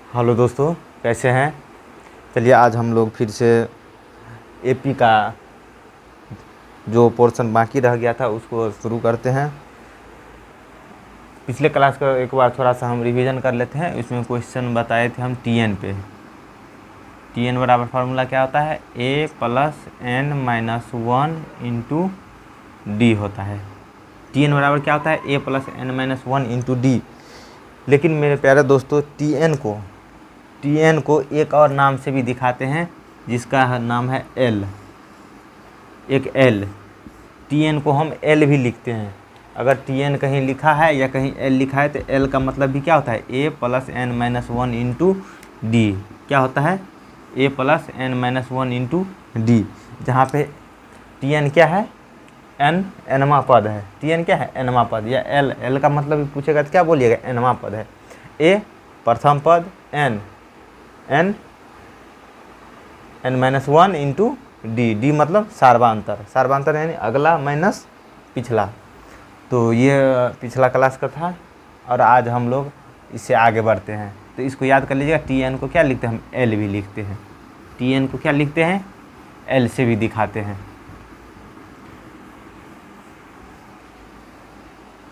Hello दोस्तों, कैसे हैं। चलिए आज हम लोग फिर से एपी का जो पोर्शन बाकी रह गया था उसको शुरू करते हैं। पिछले क्लास का एक बार थोड़ा सा हम रिवीजन कर लेते हैं। इसमें क्वेश्चन बताए थे हम टीएन पे। टीएन बराबर फार्मूला क्या होता है, a plus n minus one into d होता है। टीएन बराबर क्या होता है, a plus n minus one into d. लेकिन मेरे प्यारे दोस्तों, टीएन को एक और नाम से भी दिखाते हैं जिसका नाम है एल। एक एल, टीएन को हम एल भी लिखते हैं। अगर टीएन कहीं लिखा है या कहीं एल लिखा है तो एल का मतलब भी क्या होता है, a plus n minus one into d. क्या होता है, a plus n minus one into d. जहाँ पे टीएन क्या है, एन एनवा पद है। टीएन क्या है, एनवा पद। या एल का मतलब पूछेगा तो क्या बोलिएगा, एनवा पद है। ए प्रथम पद, n minus one into d मतलब सार्वांतर यानी अगला माइनस पिछला। तो ये पिछला क्लास का था और आज हम लोग इससे आगे बढ़ते हैं। तो इसको याद कर लीजिएगा, टीएन को क्या लिखते हैं हम, एल भी लिखते हैं। टीएन को क्या लिखते हैं, एल से भी दिखाते हैं।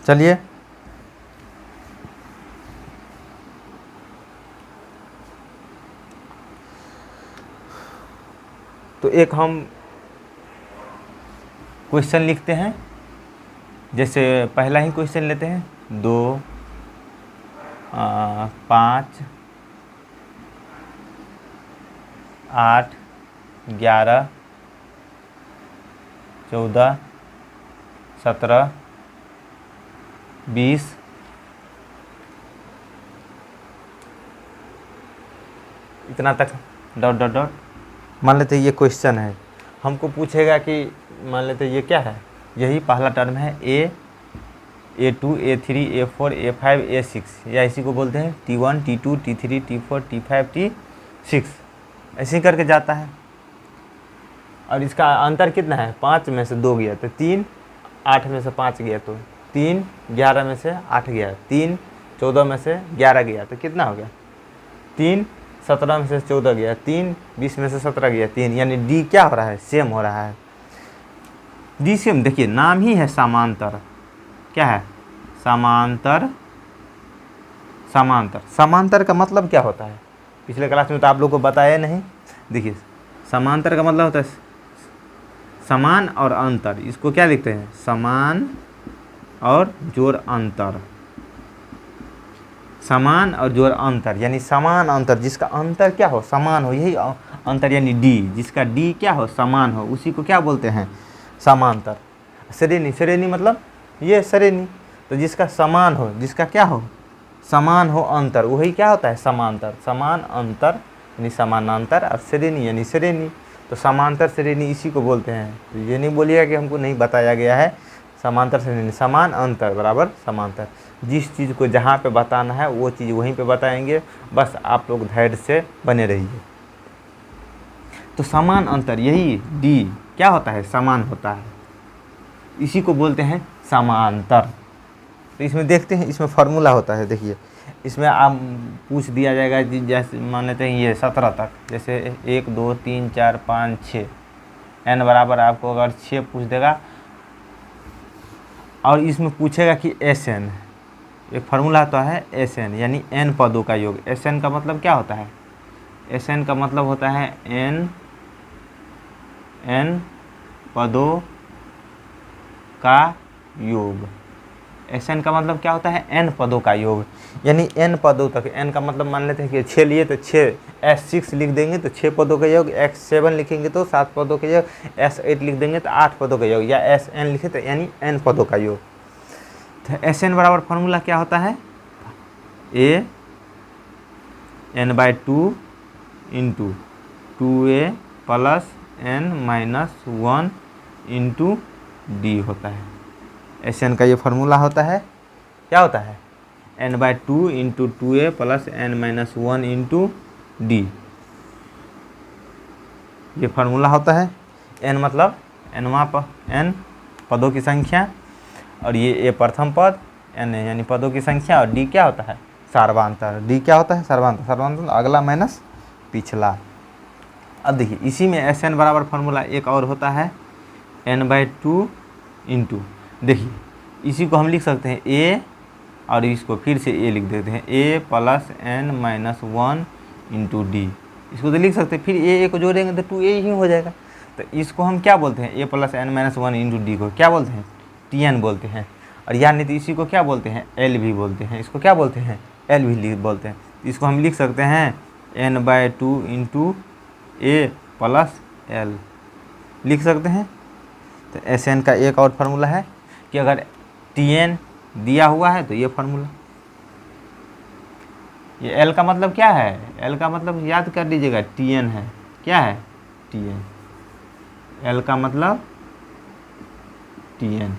चलिए तो एक हम क्वेश्चन लिखते हैं। जैसे पहला ही क्वेश्चन लेते हैं, 2 5 8 11 14 17 20 इतना तक डॉट डॉट डॉट। मान लेते ये क्वेश्चन है, हमको पूछेगा कि मान लेते ये क्या है, यही पहला टर्म है A2 A3 A4 A5 A6, या इसी को बोलते हैं T1 T2 T3 T4 T5 T6। ऐसे ही करके जाता है। और इसका अंतर कितना है, 5 में से 2 गया तो 3, 8 में से 5 गया तो 3, 11 में से 8 गया 3, 14 में से 11 गया तो कितना हो गया 3, 17 में से 14 गया 3, 20 में से 17 गया 3। यानी डी क्या हो रहा है, सेम हो रहा है। डी सेम, देखिए नाम ही है समांतर। क्या है, समांतर। समांतर का मतलब क्या होता है, पिछले क्लास में तो आप लोग को बताया नहीं। देखिए समांतर का मतलब होता है समान और अंतर। इसको क्या लिखते हैं, समान और जोड़ अंतर। समान और जोड़ अंतर यानी समान अंतर, जिसका अंतर क्या हो, समान हो, यही अंतर यानी डी। जिसका डी क्या हो, समान हो, उसी को क्या बोलते हैं, समांतर। श्रेणी मतलब ये श्रेणी। तो जिसका समान हो, जिसका क्या हो, समान हो अंतर, वही क्या होता है, समांतर। समान अंतर यानी समानांतर और श्रेणी यानी श्रेणी। तो समांतर श्रेणी इसी को बोलते हैं। तो ये नहीं बोलिएगा कि हमको नहीं बताया गया है। समांतर श्रेणी, समान अंतर बराबर समांतर। जिस चीज़ को जहाँ पे बताना है वो चीज़ वहीं पे बताएंगे। बस आप लोग धैर्य से बने रहिए। तो समान अंतर, यही डी क्या होता है, समान होता है, इसी को बोलते हैं समांतर। तो इसमें देखते हैं, इसमें फार्मूला होता है। देखिए इसमें आप पूछ दिया जाएगा, जैसे मान लेते हैं ये 17 तक, जैसे 1 2 3 4 5 6 एन बराबर आपको अगर 6 पूछ देगा और इसमें पूछेगा कि एस एन, एक फार्मूला आता है एस एन यानी एन पदों का योग। एस एन का मतलब क्या होता है, एस एन का मतलब होता है एन पदों का योग। एस एन का मतलब क्या होता है, एन पदों का योग यानी एन पदों तक। एन का मतलब मान लेते हैं कि 6 लिए तो 6 S6 लिख देंगे तो 6 पदों का योग, X7 लिखेंगे तो 7 पदों का योग, S8 लिख देंगे तो 8 पदों का योग, या SN लिखे तो यानी एन पदों का योग। तो एस एन बराबर फार्मूला क्या होता है, A n/2 into 2A plus n minus 1 into d होता है। एस एन का ये फार्मूला होता है, क्या होता है, n/2 into 2A plus n minus 1 into D. ये फार्मूला होता है। n मतलब n पदों की संख्या, और ये ए प्रथम पद, n यानी पदों की संख्या, और डी क्या होता है, सर्वांतर। डी क्या होता है? सर्वांतर। सर्वांतर अगला माइनस पिछला। अब देखिए इसी में एस एन बराबर फार्मूला एक और होता है n/2 इंटू, देखिए इसी को हम लिख सकते हैं a, और इसको फिर से a लिख देते हैं a plus n-1 into D. इसको तो लिख सकते हैं, फिर a को जोड़ेंगे तो 2a ही हो जाएगा। तो इसको हम क्या बोलते हैं? a plus n-1 into D को क्या बोलते हैं? tn बोलते हैं। और यानी तो इसी को क्या बोलते हैं? l भी बोलते हैं। इसको क्या बोलते हैं? l भी बोलते हैं। तो इसको हम लिख सकते हैं n/2 into a plus l लिख सकते हैं। तो एस एन का एक और फार्मूला है कि अगर tn दिया हुआ है तो ये फार्मूला, ये l का मतलब क्या है? l का मतलब याद कर लीजिएगा tn है। क्या है? tn। l का मतलब tn,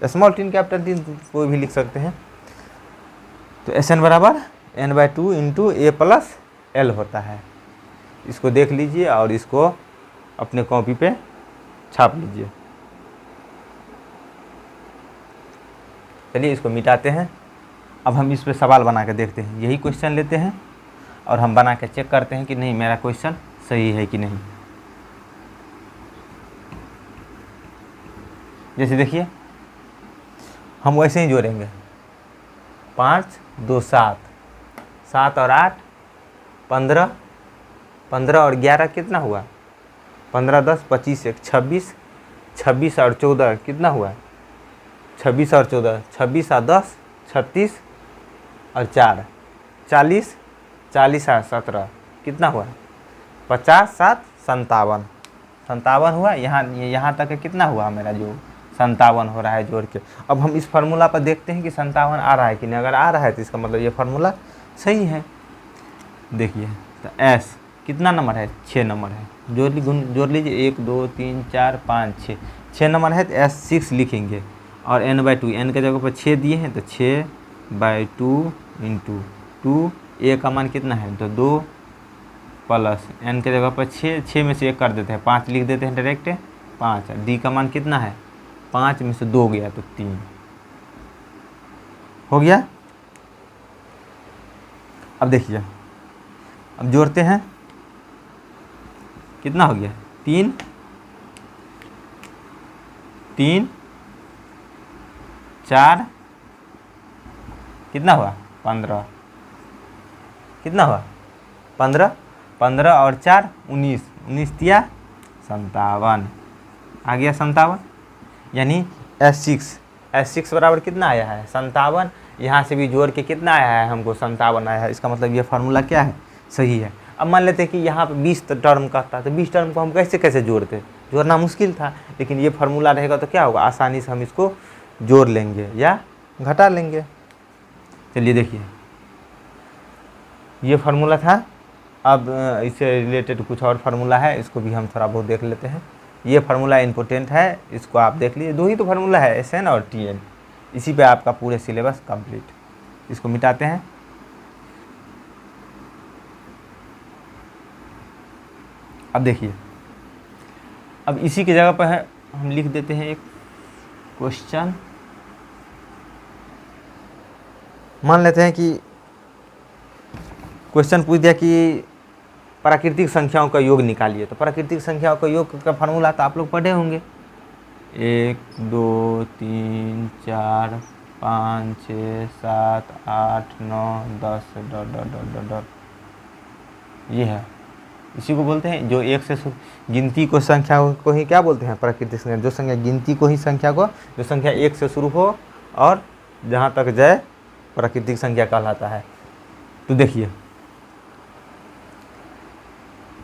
small tin capital tin कोई भी लिख सकते हैं। तो एस एन बराबर n/2 into a plus l होता है। इसको देख लीजिए और इसको अपने कॉपी पे छाप लीजिए। चलिए इसको मिटाते हैं। अब हम इस पे सवाल बना के देखते हैं। यही क्वेश्चन लेते हैं और हम बना के चेक करते हैं कि नहीं मेरा क्वेश्चन सही है कि नहीं। जैसे देखिए हम वैसे ही जोड़ेंगे 5 2 7, 7 और 8 15, 15 और 11 कितना हुआ? 15 10 25 1 26, 26 और 14 कितना हुआ? 26 और 14, 26 और 10 36 और 4 40, 40 और 17 कितना हुआ? 50 7 57, 57 हुआ। यहाँ तक कितना हुआ मेरा जो 57 हो रहा है जोड़ के। अब हम इस फार्मूला पर देखते हैं कि 57 आ रहा है कि नहीं। अगर आ रहा है तो इसका मतलब ये फार्मूला सही है। देखिए तो एस कितना नंबर है? 6 नंबर है। जोड़ लीजिए 1 2 3 4 5 6, 6 नंबर है तो एस 6 लिखेंगे। और n/2, n के जगह पर 6 दिए हैं तो 6/2 इंटू 2, a का मान कितना है? तो 2 प्लस n के जगह पर 6, 6 में से 1 कर देते हैं 5 लिख देते हैं डायरेक्ट 5। d का मान कितना है? 5 में से 2 गया तो 3 हो गया। अब देखिए अब जोड़ते हैं कितना हो गया? 3 3 4 कितना हुआ? 15 कितना हुआ? 15, 15 और 4 19, 19 तिया 57 आ गया 57। यानी S6 बराबर कितना आया है? 57। यहाँ से भी जोड़ के कितना आया है? हमको 57 आया है। इसका मतलब ये फार्मूला क्या है? सही है। अब मान लेते हैं कि यहाँ पे 20 टर्म का था तो 20 टर्म को हम कैसे जोड़ते? जोड़ना मुश्किल था, लेकिन ये फार्मूला रहेगा तो क्या होगा? आसानी से हम इसको जोड़ लेंगे या घटा लेंगे। चलिए देखिए ये फार्मूला था। अब इससे रिलेटेड कुछ और फार्मूला है, इसको भी हम थोड़ा बहुत देख लेते हैं। ये फार्मूला इम्पोर्टेंट है, इसको आप देख लीजिए। 2 ही तो फार्मूला है, SN और TN। इसी पे आपका पूरे सिलेबस कंप्लीट। इसको मिटाते हैं। अब देखिए अब इसी की जगह पर है हम लिख देते हैं एक क्वेश्चन। मान लेते हैं कि क्वेश्चन पूछ दिया कि प्राकृतिक संख्याओं का योग निकालिए। तो प्राकृतिक संख्याओं का योग का फार्मूला तो आप लोग पढ़े होंगे। 1 2 3 4 5 6 7 8 9 10 ... ये है, इसी को बोलते हैं जो एक से गिनती को संख्या को ही क्या बोलते हैं? प्राकृतिक संख्या। जो संख्या गिनती को ही संख्या को, जो संख्या 1 से शुरू हो और जहाँ तक जाए प्राकृतिक संख्या कहलाता है। तो देखिए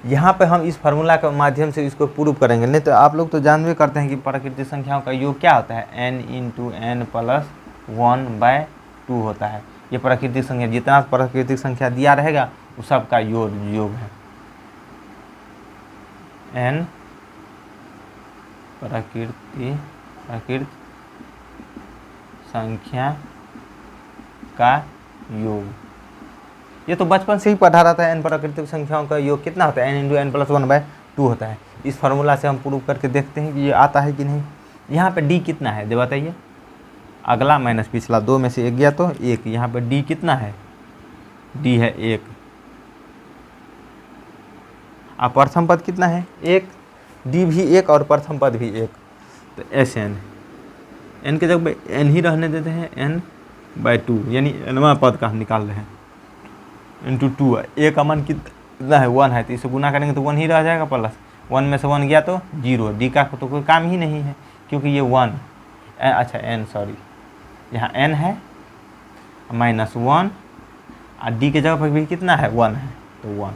यहाँ पे हम इस फार्मूला के माध्यम से इसको प्रूव करेंगे। नहीं तो आप लोग तो जानबे करते हैं कि प्राकृतिक संख्याओं का योग क्या होता है? n × n + 1/2 होता है। ये प्राकृतिक संख्या, जितना प्राकृतिक संख्या दिया रहेगा उस सब का योग है। n प्राकृतिक संख्या का योग। ये तो बचपन से ही पढ़ा रहता है। n प्राकृतिक संख्याओं का योग कितना होता है? n × n + 1/2 होता है। इस फार्मूला से हम प्रूव करके देखते हैं कि ये आता है कि नहीं। यहाँ पे d कितना है दे बताइए? अगला माइनस पिछला, 2 में से 1 गया तो 1। यहाँ पे d कितना है? डी है 1, और प्रथम पद कितना है 1, डी भी 1 और प्रथम पद भी 1, तो एस एन, एन के जगह पे एन ही रहने देते हैं, n/2, यानी nवां पद का हम निकाल रहे हैं, इंटू 2, ए का मान कितना है 1 है, तो इसे गुना करेंगे तो 1 ही रह जाएगा, प्लस 1 में से 1 गया तो 0, डी का तो कोई काम ही नहीं है क्योंकि ये 1, अच्छा n, सॉरी यहाँ n है -1, और डी के जगह पर भी कितना है 1 है, तो 1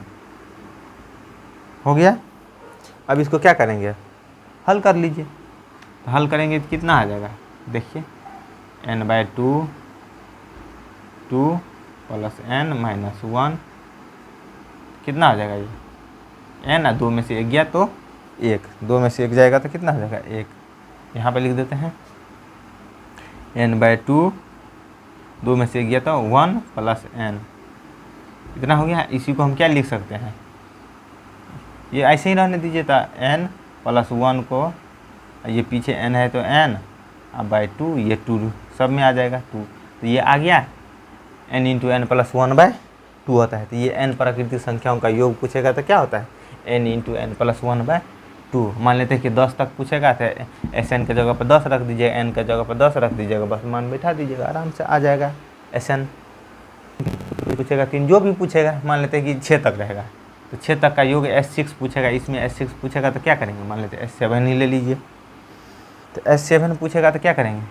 हो गया। अब इसको क्या करेंगे, हल कर लीजिए, तो हल करेंगे तो कितना आ जाएगा, देखिए n/2 2 + n-1 कितना आ जाएगा, ये n, 2 में से 1 गया तो 1, 2 में से 1 जाएगा तो कितना आ जाएगा 1, यहाँ पे लिख देते हैं n/2, 2 में से 1 गया तो 1 + n, इतना हो गया। इसी को हम क्या लिख सकते हैं, ये ऐसे ही रहने दीजिए, था n + 1 को, ये पीछे n है तो n, अब /2, ये 2 सब में आ जाएगा 2, तो ये आ गया n × n + 1/2 होता है। तो ये n प्राकृतिक संख्याओं का योग पूछेगा तो क्या होता है n × n + 1/2। मान लेते हैं कि 10 तक पूछेगा तो SN के जगह पर 10 रख दीजिएगा, n के जगह पर 10 रख दीजिएगा, बस मान बैठा दीजिएगा, आराम से आ जाएगा SN। पूछेगा 3, जो भी पूछेगा, मान लेते हैं कि 6 तक रहेगा तो 6 तक का योग S6 पूछेगा, इसमें S6 पूछेगा तो क्या करेंगे, मान लेते हैं S7 ही ले लीजिए, तो S7 पूछेगा तो क्या करेंगे,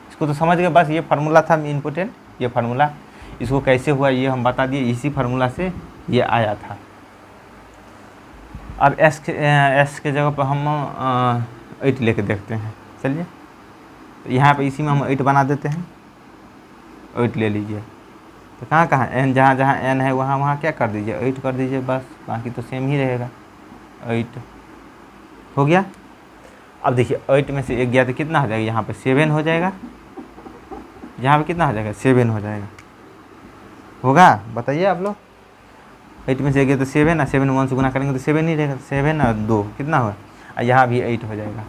इसको तो समझ गए, बस ये फार्मूला था इम्पोर्टेंट, ये फार्मूला, इसको कैसे हुआ ये हम बता दिए, इसी फार्मूला से ये आया था। अब S के जगह पर हम 8 लेके देखते हैं, चलिए, तो यहाँ पे इसी में हम 8 बना देते हैं, 8 ले लीजिए, तो कहाँ कहाँ n, जहाँ जहाँ n है वहाँ वहाँ क्या कर दीजिए 8 कर दीजिए, बस बाकी तो सेम ही रहेगा, 8 हो गया। अब देखिए 8 में से 1 गया तो कितना हो जाएगा, यहाँ पे 7 हो जाएगा, यहाँ पे कितना हो जाएगा 7 हो जाएगा, होगा बताइए आप लोग, 8 में से 1 गया तो 7, और 7 1 से गुना करेंगे तो 7 ही रहेगा, 7 और 2 कितना हुआ, और यहाँ भी 8 हो जाएगा,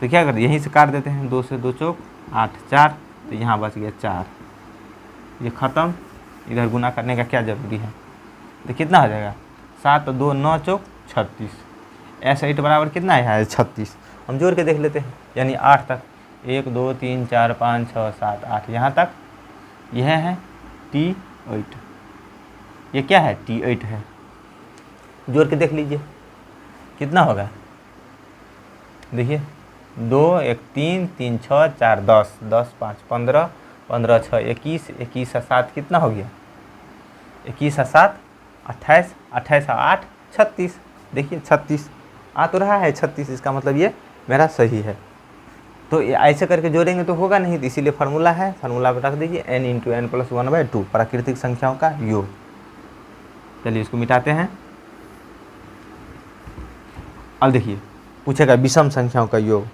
तो क्या करते यहीं से काट देते हैं, 2 से 2 चौक 8, 4, तो यहाँ बच गया 4, ये ख़त्म, इधर गुना करने का क्या ज़रूरी है, तो कितना हो जाएगा 7 और 2 9 चौक 36, S8 बराबर कितना है 36, हम जोड़ के देख लेते हैं, यानी 8 तक, 1 2 3 4 5 6 7 8, यहाँ तक यह है T8, ये क्या है T8 है, जोड़ के देख लीजिए कितना होगा, देखिए 2 1 3 3 6 4 10 10 5 15 15 6 21 21 और 7 कितना हो गया, 21 और 7 28 28 और 8 36, देखिए 36 आ तो रहा है 36, इसका मतलब ये मेरा सही है। तो ऐसे करके जोड़ेंगे तो होगा नहीं, तो इसीलिए फार्मूला है, फार्मूला पर रख दीजिए n × n + 1/2 प्राकृतिक संख्याओं का योग। चलिए इसको मिटाते हैं। अब देखिए पूछेगा विषम संख्याओं का योग,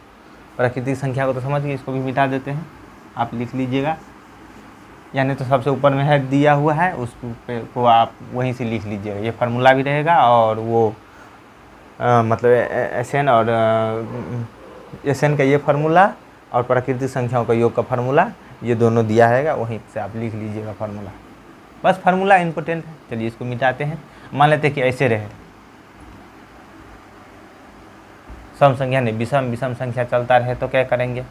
प्राकृतिक संख्या को तो समझ गए, इसको भी मिटा देते हैं, आप लिख लीजिएगा, यानी तो सबसे ऊपर में है दिया हुआ है, उसको आप वहीं से लिख लीजिएगा, ये फार्मूला भी रहेगा और वो मतलब SN और SN का ये फार्मूला और प्राकृतिक संख्याओं का योग का फार्मूला, ये दोनों दिया है, वहीं से आप लिख लीजिएगा फार्मूला, बस फार्मूला इम्पोर्टेंट है। चलिए इसको मिटाते हैं, मान लेते हैं कि ऐसे रहे, सम संख्या नहीं विषम संख्या चलता रहे तो क्या करेंगे,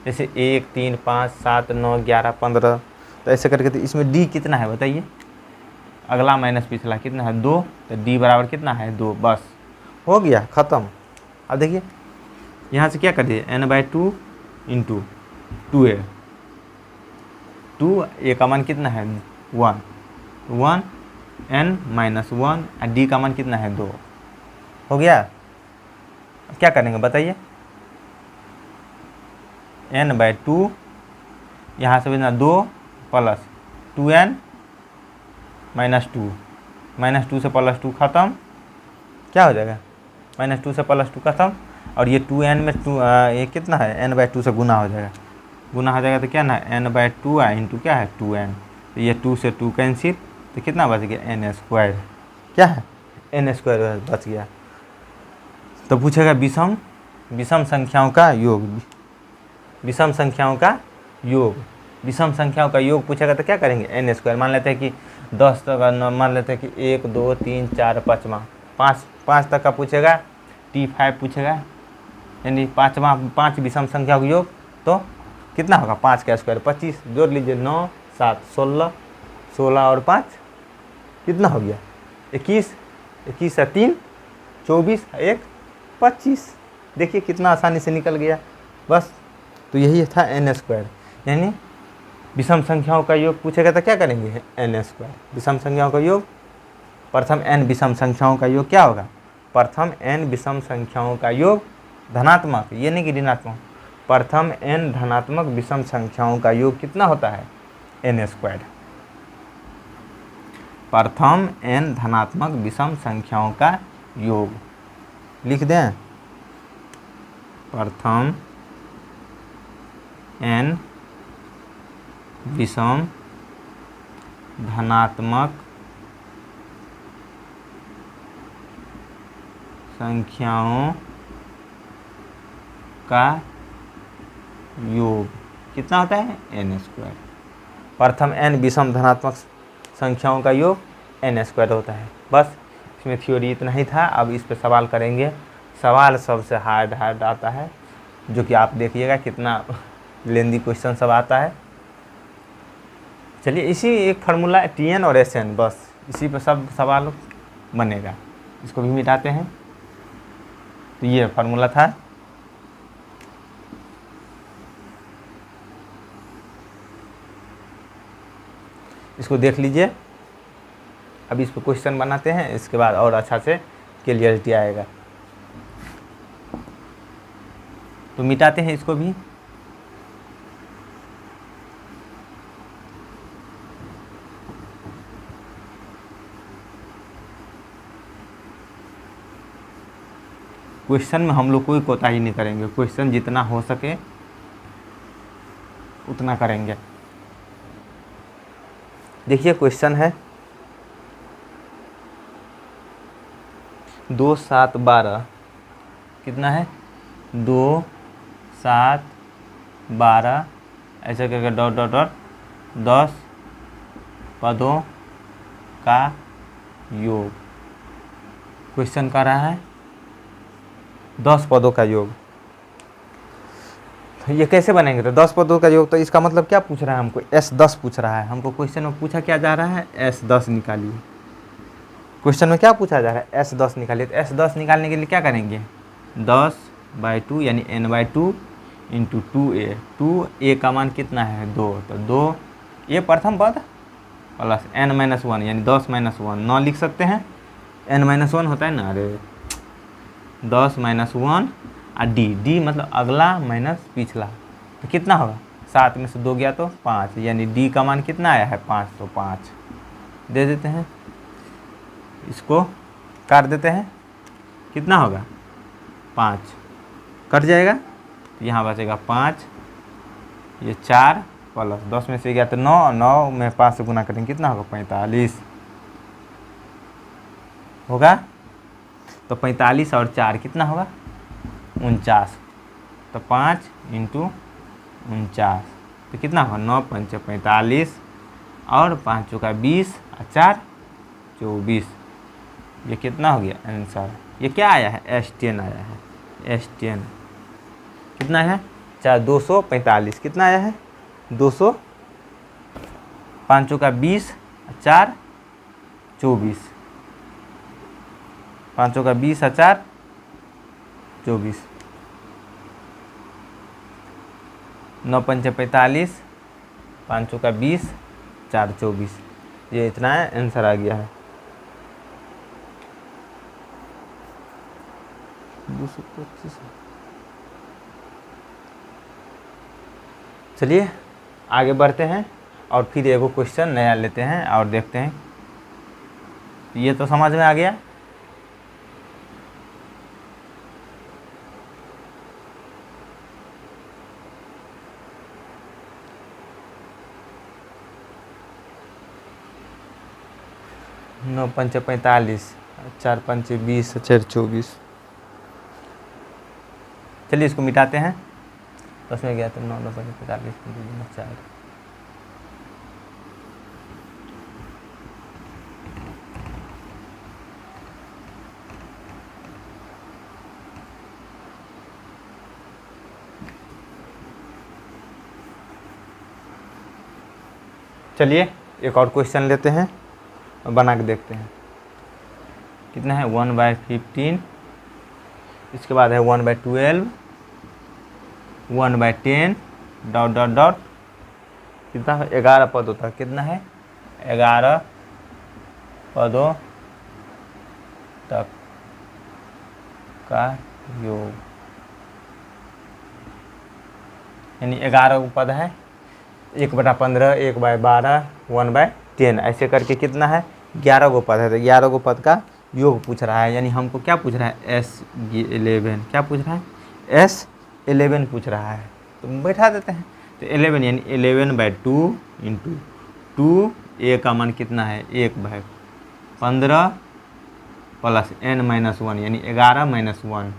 जैसे 1 3 5 7 9 11 15, तो ऐसे करके, तो इसमें D कितना है बताइए, अगला माइनस पिछला कितना है 2, तो D बराबर कितना है 2, बस हो गया ख़त्म। अब देखिए यहाँ से क्या कर दिए n/2 × 2a, 2a का मान कितना है 1 1 n-1 और D का मान कितना है 2, हो गया। अब क्या करेंगे बताइए, n/2 यहाँ से बना 2 + 2n -2, -2 से +2 ख़त्म, क्या हो जाएगा -2 से +2 ख़त्म, और ये 2n में 2 ये कितना है n/2 से गुना हो जाएगा, गुना हो जाएगा तो क्या ना n/2 इंटू क्या है 2n, तो ये 2 से 2 कैंसिल, तो कितना बच गया n², क्या है n² बच गया। तो पूछेगा विषम संख्याओं का योग, विषम संख्याओं का योग, विषम संख्याओं का योग पूछेगा तो क्या करेंगे, एन स्क्वायर। मान लेते हैं कि 10 तक, मान लेते हैं कि 1 2 3 4 5 तक का पूछेगा, T5 पूछेगा, यानी 5 विषम संख्याओं का योग, तो कितना होगा, 5 का स्क्वायर 25, जोड़ लीजिए 9 7 16, 16 और 5 कितना हो गया 21, 21 और 3 24, 1 25। देखिए कितना आसानी से निकल गया बस। तो यही था एन स्क्वायर, यानी विषम संख्याओं का योग पूछेगा तो क्या करेंगे, एन स्क्वायर। विषम संख्याओं का योग, प्रथम n विषम संख्याओं का योग क्या होगा, प्रथम n विषम संख्याओं का योग धनात्मक, ये नहीं कि ऋणात्मक, प्रथम n धनात्मक विषम संख्याओं का योग कितना होता है, एन स्क्वायर। प्रथम n धनात्मक विषम संख्याओं का योग लिख दें, प्रथम n विषम धनात्मक संख्याओं का योग कितना होता है, एन स्क्वायर। प्रथम n विषम धनात्मक संख्याओं का योग एन स्क्वायर होता है। बस इसमें थ्योरी इतना ही था। अब इस पे सवाल करेंगे। सवाल सबसे हार्ड आता है, जो कि आप देखिएगा कितना लेंदी क्वेश्चन सब आता है। चलिए इसी एक फार्मूला Tn और Sn, बस इसी पे सब सवाल बनेगा। इसको भी मिटाते हैं। तो ये फार्मूला था, इसको देख लीजिए। अब इस पे क्वेश्चन बनाते हैं, इसके बाद और अच्छा से क्लियरिटी आएगा। तो मिटाते हैं इसको भी। क्वेश्चन में हम लोग कोई कोताही नहीं करेंगे, क्वेश्चन जितना हो सके उतना करेंगे। देखिए क्वेश्चन है 2 7 12, कितना है 2 7 12, ऐसे करके डॉट डॉट डॉट 10 पदों का योग। क्वेश्चन कर रहा है 10 पदों का योग। तो ये कैसे बनेंगे, तो 10 पदों का योग, तो इसका मतलब क्या पूछ रहा है हमको, S10 पूछ रहा है हमको। क्वेश्चन में पूछा क्या जा रहा है, S10 निकालिए। क्वेश्चन में क्या पूछा जा रहा है, S10 निकालिए। तो S10 निकालने के लिए क्या करेंगे, 10/2 यानी n/2 इंटू 2a। 2a का मान कितना है 2, तो 2a प्रथम पद प्लस n-1 यानी 10-1 9 लिख सकते हैं। n-1 होता है ना, अरे 10-1 और d मतलब अगला माइनस पिछला, तो कितना होगा 7 में से 2 गया तो 5, यानी d का मान कितना आया है 5, तो 5 दे देते हैं। इसको काट देते हैं, कितना होगा 5 कट जाएगा, तो यहाँ बचेगा 5, ये 4 प्लस 10 में से गया तो 9, 9 में 5 से गुना करेंगे कितना होगा 45 होगा। तो 45 और 4 कितना होगा 49, तो 5 इंटू 49, तो कितना होगा 9×5 = 45 और 5 चौका 20 और 4 24। ये कितना हो गया आंसर, ये क्या आया है S10 आया है। S10 कितना है 245, कितना आया है 200, 5 चौका 20 4 24, 5 चौका 20 और 4 24, 9×5 = 45, 5 चौका 20 4 24। ये इतना है आंसर आ गया है 225। चलिए आगे बढ़ते हैं और फिर एगो क्वेश्चन नया लेते हैं और देखते हैं। ये तो समझ में आ गया। नौ 5 = 45, 4 5 = 20, 4 24। चलिए इसको मिटाते हैं। 10 में गया तो 9 9 5 45 4। चलिए एक और क्वेश्चन लेते हैं और बना के देखते हैं। कितना है 1/15, इसके बाद है 1/12, 1/10 डॉट डॉट डॉट, कितना है 11 पद होता है। कितना है 11 पदों तक का योग, यानी 11 पद है, 1/15, 1/12, 1/10 ऐसे करके कितना है 11 गो पद है। तो 11 गो पद का योग पूछ रहा है, यानी हमको क्या पूछ रहा है S11, क्या पूछ रहा है S11 पूछ रहा है। तो बैठा देते हैं। तो 11 यानी 11/2 इंटू 2, A का मान कितना है 1/15 प्लस n-1 यानी 11-1,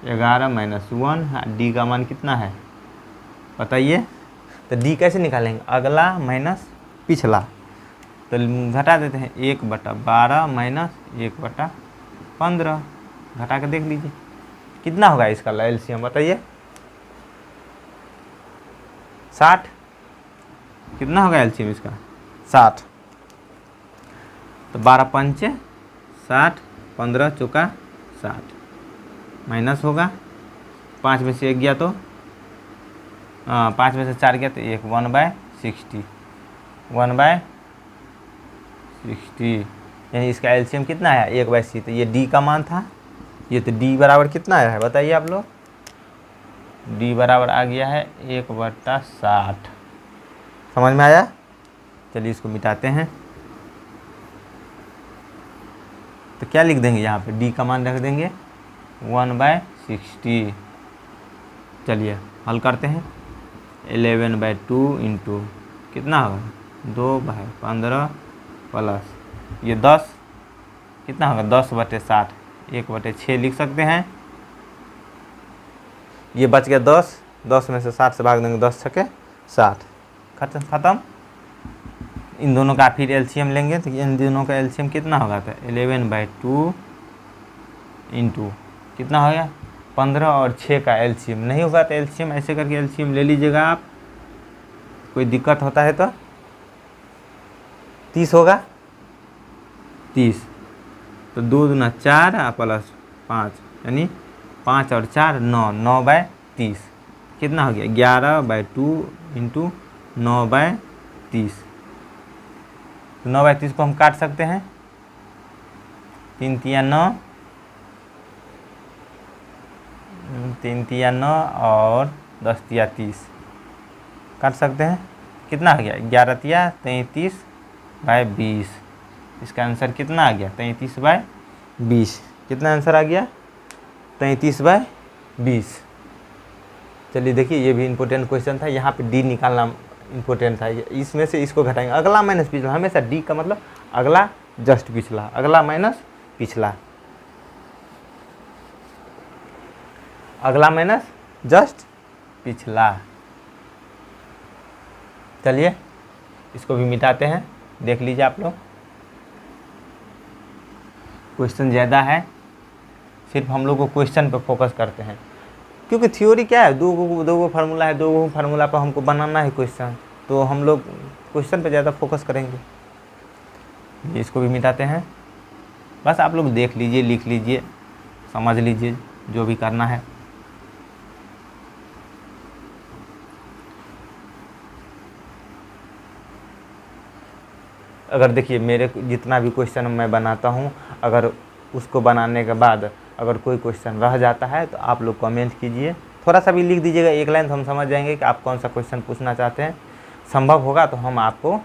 11-1, D का मान कितना है बताइए। तो D कैसे निकालेंगे, अगला माइनस पिछला। तो घटा देते हैं 1/12 माइनस 1/15, घटा के देख लीजिए कितना होगा इसका एलसीएम बताइए। 60, कितना होगा एलसीएम इसका 60। तो 12 पंचे 60, 15 चौका 60, माइनस होगा 5 में से 1 गया तो 5 में से 4 गया तो 1, 1/60, 1/60 यानी इसका एलसीएम कितना है 1/60। तो ये डी का मान था, ये तो डी बराबर कितना आया है बताइए आप लोग। डी बराबर आ गया है 1/60। समझ में आया। चलिए इसको मिटाते हैं। तो क्या लिख देंगे यहाँ पे, डी का मान रख देंगे 1/60। चलिए हल करते हैं। 11/2 इंटू कितना होगा 2/15 प्लस ये 10, कितना होगा 10/60, 1/6 लिख सकते हैं। ये बच गया 10, 10 में से 60 से भाग देंगे 10 छके 60, खत्म। इन दोनों का फिर एलसीएम लेंगे। तो इन दोनों का एलसीएम कितना होगा, तो 11/2 इंटू कितना हो गया 15 और 6 का एलसीएम नहीं होगा तो एलसीएम ऐसे करके एलसीएम ले लीजिएगा आप। कोई दिक्कत होता है तो 30 होगा 30। तो 2 दूना 4 प्लस 5 यानी 5 और 4 9, 9/30 कितना हो गया 11/2 इंटू 9/30। तो 9/30 को हम काट सकते हैं, 3 तिया 9, 3 तिया 9 और 10 तिया 30 काट सकते हैं। कितना आ गया 11 तिया 33/20। इसका आंसर कितना आ गया 33/20। कितना आंसर आ गया 33/20। चलिए देखिए ये भी इम्पोर्टेंट क्वेश्चन था। यहाँ पे डी निकालना इम्पोर्टेंट था। इसमें से इसको घटाएंगे, अगला माइनस पिछला। हमेशा डी का मतलब अगला जस्ट पिछला, अगला माइनस पिछला, अगला माइनस जस्ट पिछला। चलिए इसको भी मिटाते हैं, देख लीजिए आप लोग। क्वेश्चन ज़्यादा है, सिर्फ हम लोग को क्वेश्चन पे फोकस करते हैं, क्योंकि थ्योरी क्या है, दो गो फार्मूला है, 2 फार्मूला पर हमको बनाना है क्वेश्चन, तो हम लोग क्वेश्चन पे ज़्यादा फोकस करेंगे। इसको भी मिटाते हैं। बस आप लोग देख लीजिए, लिख लीजिए, समझ लीजिए जो भी करना है। अगर देखिए मेरे जितना भी क्वेश्चन मैं बनाता हूँ, अगर उसको बनाने के बाद अगर कोई क्वेश्चन रह जाता है तो आप लोग कमेंट कीजिए, थोड़ा सा भी लिख दीजिएगा, 1 लाइन, तो हम समझ जाएंगे कि आप कौन सा क्वेश्चन पूछना चाहते हैं। संभव होगा तो हम आपको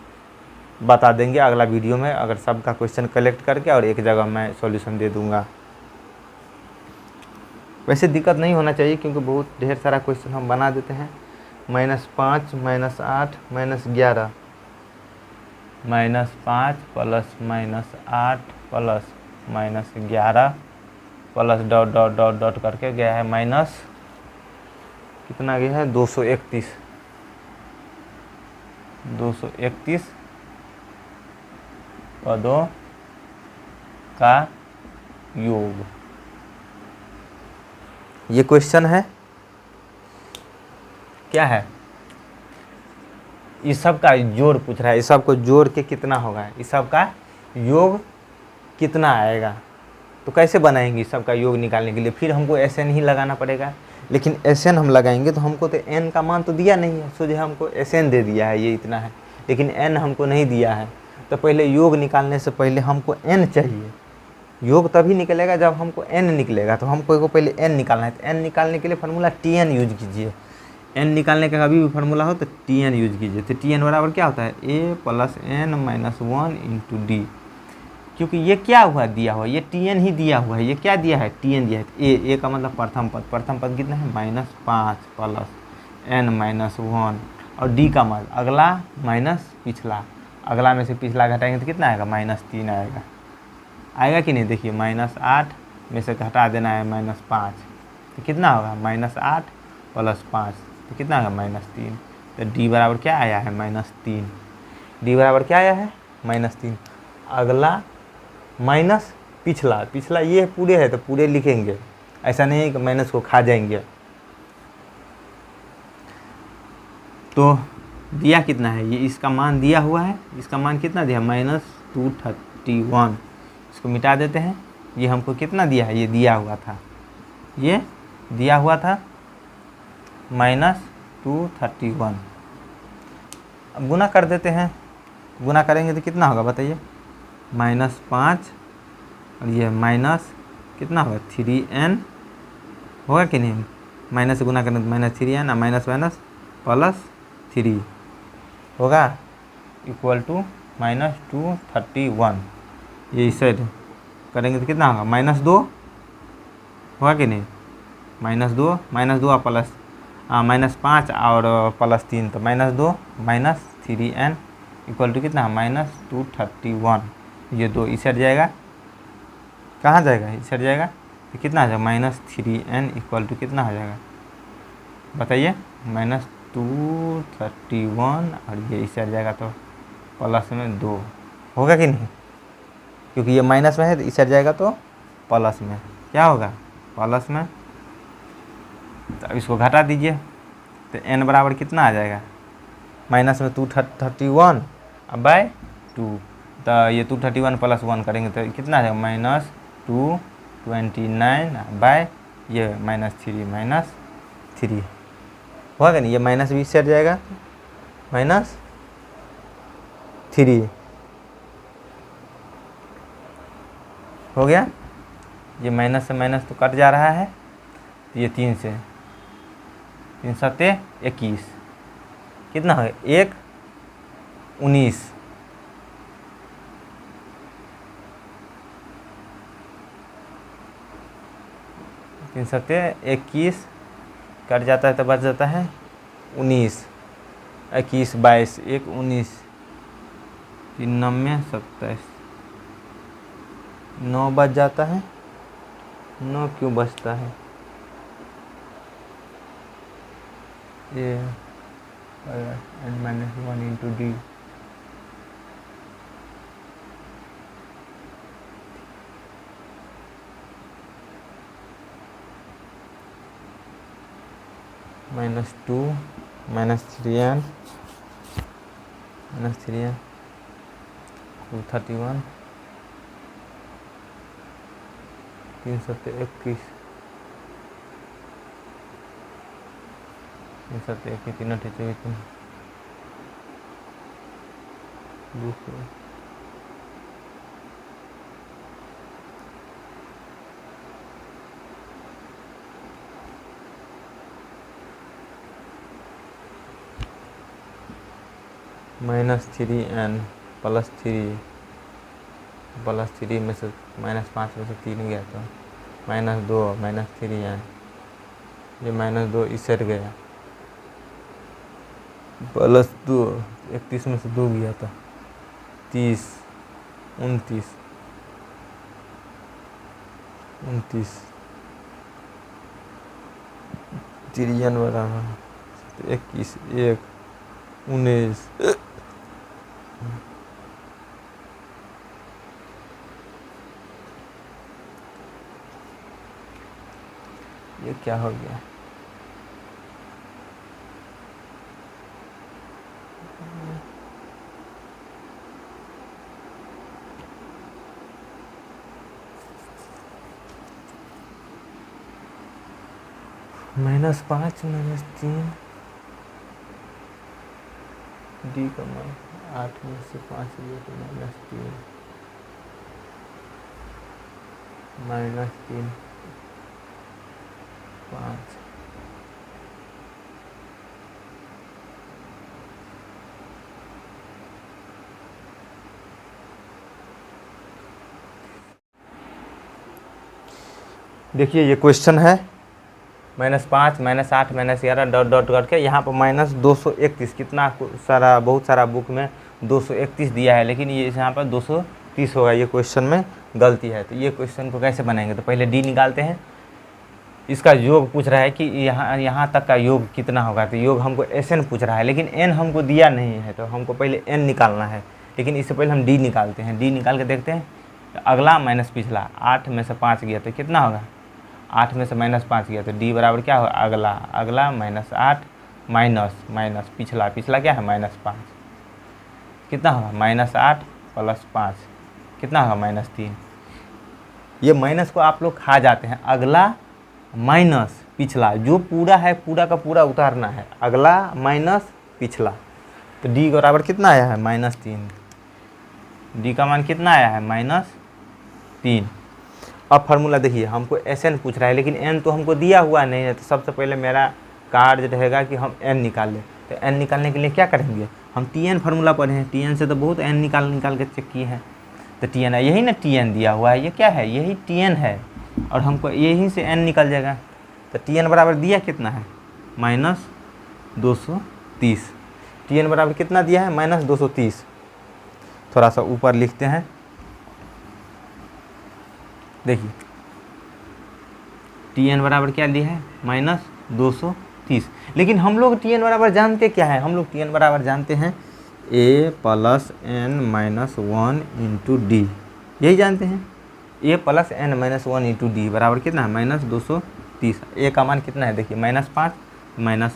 बता देंगे अगला वीडियो में, अगर सबका क्वेश्चन कलेक्ट करके और एक जगह मैं सॉल्यूशन दे दूंगा। वैसे दिक्कत नहीं होना चाहिए क्योंकि बहुत ढेर सारा क्वेश्चन हम बना देते हैं। -5 -8 -11, -5 plus -8 plus -11 plus dot dot dot dot करके गया है माइनस, कितना गया है 231 पदों का योग। ये क्वेश्चन है, क्या है इस सब का जोड़ पूछ रहा है, इस सब को जोड़ के कितना होगा, इस सब का योग कितना आएगा। तो कैसे बनाएंगे इस सब का योग निकालने के लिए, फिर हमको SN ही लगाना पड़ेगा। लेकिन SN हम लगाएंगे तो हमको तो n का मान तो दिया नहीं है, सोचे हमको SN दे दिया है ये इतना है, लेकिन n हमको नहीं दिया है। तो पहले योग निकालने से पहले हमको n चाहिए। योग तभी निकलेगा जब हमको n निकलेगा, तो हमको को पहले n निकालना है। तो n निकालने के लिए फार्मूला Tn यूज कीजिए। n निकालने का कभी भी फार्मूला हो तो Tn यूज कीजिए। तो Tn बराबर क्या होता है, a + n - 1 × d। क्योंकि ये क्या हुआ, दिया हुआ, ये Tn ही दिया हुआ है, ये क्या दिया है, Tn दिया है। a का मतलब प्रथम पद, प्रथम पद कितना है, -5 + n - 1, और d का मान अगला माइनस पिछला, अगला में से पिछला घटाएंगे तो कितना आएगा, -3 आएगा। आएगा कि नहीं, देखिए -8 में से घटा देना है -5, तो कितना होगा, -8 + 5, तो कितना होगा, -3। तो d बराबर क्या आया है, -3। d बराबर क्या आया है, -3। अगला माइनस पिछला, पिछला ये पूरे है तो पूरे लिखेंगे, ऐसा नहीं है कि माइनस को खा जाएंगे। तो दिया कितना है, ये इसका मान दिया हुआ है, इसका मान कितना दिया, -231। इसको मिटा देते हैं। ये हमको कितना दिया है, ये दिया हुआ था, ये दिया हुआ था -231। अब गुना कर देते हैं, गुना करेंगे तो कितना होगा बताइए, -5 और ये माइनस कितना होगा, 3n होगा कि नहीं, माइनस से गुना करने तो -3n, माइनस माइनस +3 होगा, इक्वल टू -231। ये इस साइड करेंगे तो कितना होगा, -2 होगा कि नहीं, -2 और प्लस -5 और +3, तो -2 -3n इक्वल टू कितना, -231। ये 2 इस हट जाएगा, कहाँ जाएगा, इस हट जाएगा, तो कितना आ जाएगा, -3n इक्वल टू कितना हो जाएगा बताइए, -231, और ये इस हट जाएगा तो प्लस में 2 होगा कि नहीं, क्योंकि ये माइनस में है तो इस हट जाएगा तो प्लस में क्या होगा, प्लस में। तो इसको घटा दीजिए, तो n बराबर कितना आ जाएगा, माइनस में 231 बाय 2, तो ये 231 + 1 करेंगे तो कितना आ जाएगा, -229 बाय ये -3 होगा कि नहीं, ये माइनस भी इससे हट जाएगा, -3 हो गया। ये माइनस से माइनस तो कट जा रहा है, तो ये 3 से 3 × 7 = 21, कितना है, 1 19, तीन 7 21 कट जाता है तो बच जाता है 19, 21 22 1 19, 3 9 27, 9 बच जाता है, 9 क्यों बचता है, ये n - 1 × d, -2 -3n 231, 3 7 21, 3 7 21 3 8 24 दूसरे -3n +3 में से -5 में से 3 गया तो -2 -3n, ये -2 इस हट गया, +2 31 में से 2 गया था 30 29 3n बराबर 21 1 19, ये क्या हो गया, -5 -3 डी का मान 8 में से 5 लिया तो -3 -3 5 देखिए ये क्वेश्चन है -5 -8 -11 डॉट डॉट करके यहाँ पर -231 कितना सारा बहुत सारा बुक में 231 दिया है, लेकिन ये यहाँ पर 230 होगा। ये क्वेश्चन में गलती है। तो ये क्वेश्चन को कैसे बनाएंगे, तो पहले डी निकालते हैं। इसका योग पूछ रहा है कि यहाँ तक का योग कितना होगा, तो योग हमको SN पूछ रहा है, लेकिन n हमको दिया नहीं है, तो हमको पहले n निकालना है। लेकिन इससे पहले हम डी निकालते हैं। डी निकाल के देखते हैं, तो अगला माइनस पिछला 8 में से 5 गया तो कितना होगा, 8 में से -5 गया तो डी बराबर क्या होगा, अगला -8 माइनस पिछला क्या है -5, कितना होगा -8 + 5 कितना होगा -3। ये माइनस को आप लोग खा जाते हैं। अगला माइनस पिछला, जो पूरा है पूरा का पूरा उतारना है, अगला माइनस पिछला। तो डी बराबर कितना आया है -3। डी का मान कितना आया है -3। अब फार्मूला देखिए, हमको SN पूछ रहा है, लेकिन n तो हमको दिया हुआ नहीं है। तो सबसे पहले मेरा कार्य रहेगा कि हम n निकाल लें। तो n निकालने के लिए क्या करेंगे, हम Tn फार्मूला पढ़े हैं, Tn से तो बहुत n निकाल के चेक किए हैं। तो Tn है, यही ना Tn दिया हुआ है, ये क्या है, यही Tn है, और हमको यहीं से n निकल जाएगा। तो Tn बराबर दिया कितना है -230। Tn बराबर कितना दिया है -230। थोड़ा सा ऊपर लिखते हैं, देखिए Tn बराबर क्या लिया है -230। लेकिन हम लोग Tn बराबर जानते क्या है, हम लोग Tn बराबर जानते हैं a + n - 1 × d, यही जानते हैं। a + n - 1 × d बराबर कितना है -230। a का मान कितना है, देखिए -5 + n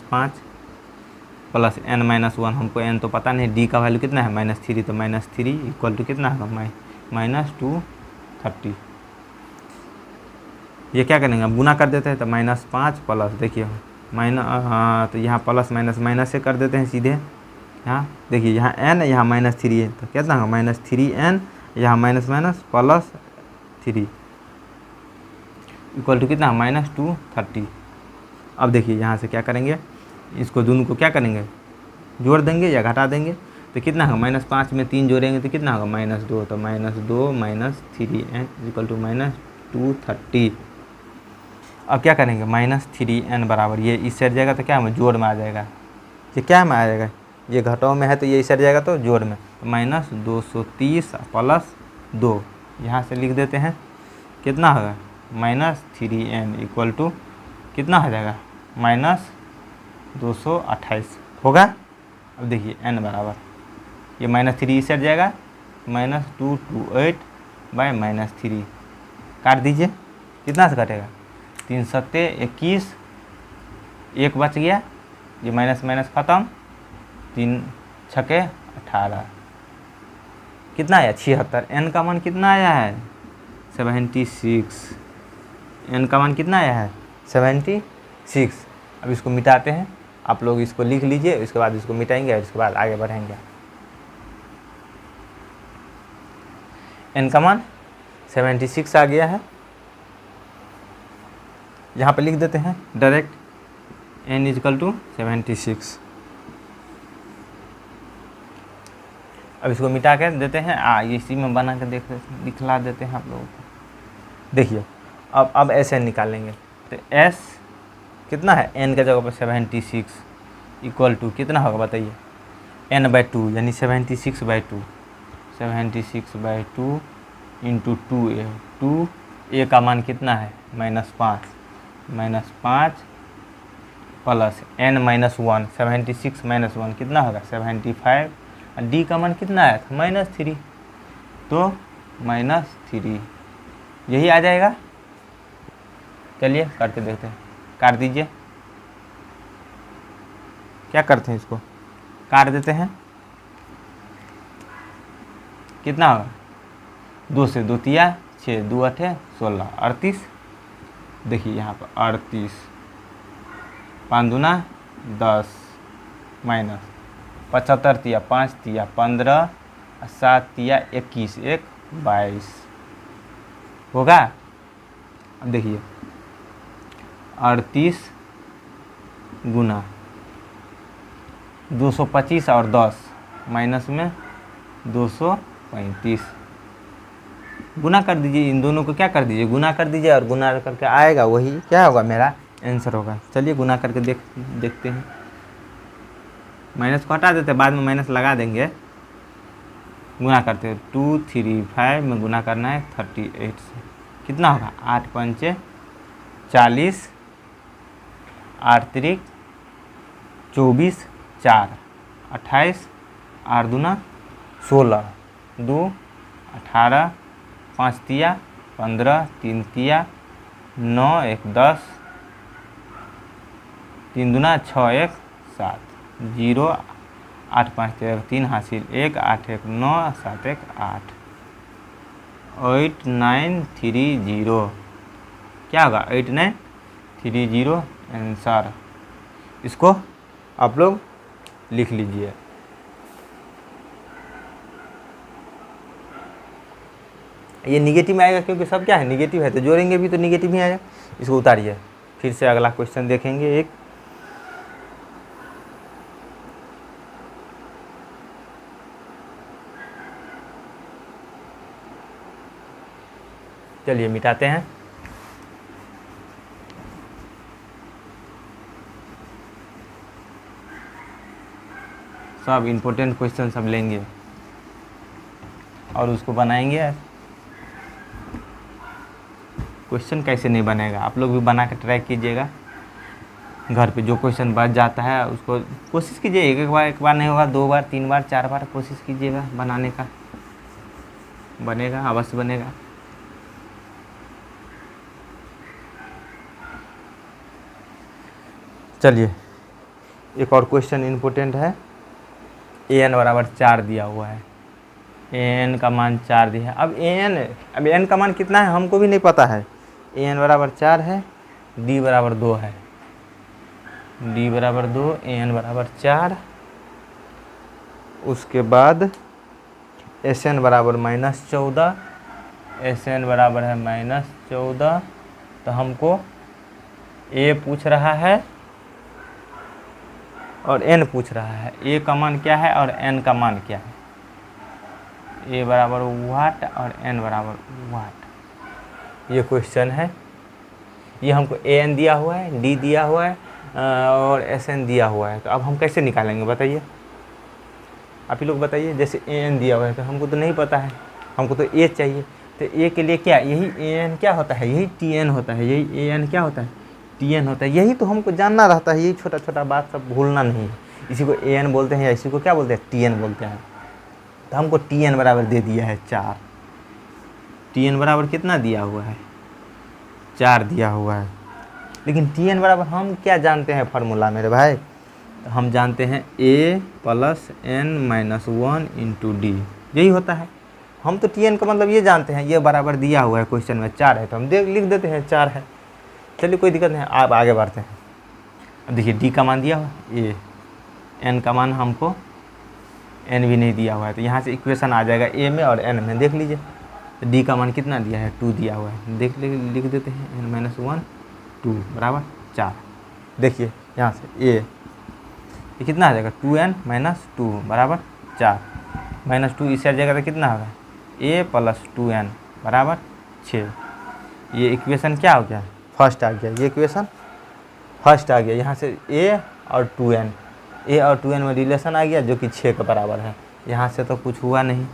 - 1, हमको n तो पता नहीं, d का वैल्यू कितना है -3, तो -3 = कितना होगा -230। ये क्या करेंगे, हम गुना कर देते हैं, तो -5 प्लस, देखिए तो यहाँ प्लस माइनस से कर देते हैं सीधे। यहाँ देखिए, यहाँ n, यहाँ -3 है, तो कितना होगा -3n, यहाँ माइनस +3 = कितना -230। अब देखिए यहाँ से क्या करेंगे, इसको दोनों को क्या करेंगे, जोड़ देंगे या घटा देंगे। तो कितना होगा, -5 में 3 जोड़ेंगे तो कितना होगा -2, तो -2 - 3n = -230। अब क्या करेंगे, -3n बराबर, ये इस साइड जाएगा तो क्या है, जोड़ में आ जाएगा। ये क्या में आ जाएगा, ये घटाव में है तो ये इस साइड जाएगा तो जोड़ में, तो -230 + 2 यहाँ से लिख देते हैं, कितना होगा -3n = कितना हो जाएगा -228 होगा। अब देखिए n बराबर, ये -3 इस साइड जाएगा, -228/-3 काट दीजिए, कितना से कटेगा 3 × 7 = 21, एक बच गया, ये माइनस ख़त्म, 3 × 6 = 18, कितना आया 76। n का मान कितना आया है 76। n का मान कितना आया है 76। अब इसको मिटाते हैं, आप लोग इसको लिख लीजिए, इसके बाद इसको मिटाएंगे और इसके बाद आगे बढ़ेंगे। n का मान 76 आ गया है, यहाँ पे लिख देते हैं डायरेक्ट, n = 76। अब इसको मिटा कर देते हैं, इसी में बना कर दिखला देते हैं आप लोगों को। देखिए अब SN निकालेंगे, तो S कितना है, n के जगह पर 76 = कितना होगा बताइए, n/2 यानी 76/2, 76/2 × 2a, 2a का मान कितना है -5 प्लस n - 1, 76 - 1 कितना होगा 75, और d का मान कितना आया था -3, तो -3 यही आ जाएगा। चलिए करके देखते हैं, काट दीजिए, क्या करते हैं, इसको काट देते हैं, कितना होगा 2 से 2 × 6, 2 × 8 = 16, 38। देखिए यहाँ पर 38, 5 दूना 10 माइनस 75 तिया 5 तिया 15 और 7 तिया 21 1 22 होगा। अब देखिए 38 गुना 225 और 10 माइनस में 235 गुना कर दीजिए, इन दोनों को क्या कर दीजिए, गुना कर दीजिए और गुना करके आएगा वही क्या होगा, मेरा आंसर होगा। चलिए गुना करके देखते हैं। माइनस को हटा देते हैं, बाद में माइनस लगा देंगे। गुना करते हैं 2 3 5 में गुना करना है 38 से, कितना होगा 8 पंचे 40 8 तिरिक 24 4 28 8 दूना 16 2 18 5 तिया 15 3 तिया 9 1 10 3 दूना 6 1 7 0 8 5 13 3 हासिल 1 8 1 9 7 1 8 8 9 3 0 क्या होगा 8 9 3 0 आंसर। इसको आप लोग लिख लीजिए। ये निगेटिव में आएगा क्योंकि सब क्या है निगेटिव है, तो जोड़ेंगे भी तो निगेटिव ही आएगा। इसको उतारिए, फिर से अगला क्वेश्चन देखेंगे। एक चलिए मिटाते हैं। सब इम्पोर्टेंट क्वेश्चन सब लेंगे और उसको बनाएंगे। क्वेश्चन कैसे नहीं बनेगा, आप लोग भी बना के ट्राई कीजिएगा। घर पे जो क्वेश्चन बच जाता है उसको कोशिश कीजिए, एक बार नहीं होगा 2 बार 3 बार 4 बार कोशिश कीजिएगा बनाने का, बनेगा अवश्य बनेगा। चलिए एक और क्वेश्चन इम्पोर्टेंट है। an बराबर 4 दिया हुआ है, an का मान 4 दिया है। अब n का मान कितना है हमको भी नहीं पता है। an बराबर 4 है, d बराबर 2 है, d बराबर 2 an बराबर 4। उसके बाद sn बराबर -14, sn बराबर है -14। तो हमको a पूछ रहा है और n पूछ रहा है। a का मान क्या है और n का मान क्या है। a बराबर वाट और n बराबर वाट, ये क्वेश्चन है। ये हमको an दिया हुआ है, d दिया हुआ है और sn दिया हुआ है। तो अब हम कैसे निकालेंगे बताइए, आप ही लोग बताइए। जैसे an दिया हुआ है तो हमको तो नहीं पता है, हमको तो a चाहिए। तो a के लिए क्या, यही an क्या होता है, यही tn होता है, यही an क्या होता है tn होता है। यही तो हमको जानना रहता है, यही छोटा छोटा बात सब भूलना नहीं है। इसी को an बोलते हैं या इसी को क्या बोलते हैं tn बोलते हैं। तो हमको tn बराबर दे दिया है 4। tn बराबर कितना दिया हुआ है 4 दिया हुआ है। लेकिन tn बराबर हम क्या जानते हैं फार्मूला मेरे भाई, तो हम जानते हैं a plus n minus 1 into D, यही होता है। हम तो tn का मतलब ये जानते हैं, ये बराबर दिया हुआ है क्वेश्चन में 4 है तो हम लिख देते हैं 4 है। चलिए कोई दिक्कत नहीं, आप आगे बढ़ते हैं। अब देखिए d का मान दिया हुआ है, n का मान हमको n भी नहीं दिया हुआ है, तो यहाँ से इक्वेशन आ जाएगा a में और n में। देख लीजिए तो d का मान कितना दिया है 2 दिया हुआ है, लिख देते हैं n माइनस 1 2 बराबर 4। देखिए यहाँ से a ये कितना आ जाएगा 2n माइनस 2 बराबर 4, -2 इससे आ जाएगा तो कितना होगा a प्लस 2n बराबर 6। ये इक्वेशन क्या हो गया फर्स्ट आ गया, ये इक्वेशन फर्स्ट आ गया। यहाँ से a और 2n में रिलेशन आ गया जो कि 6 के बराबर है। यहाँ से तो कुछ हुआ नहीं।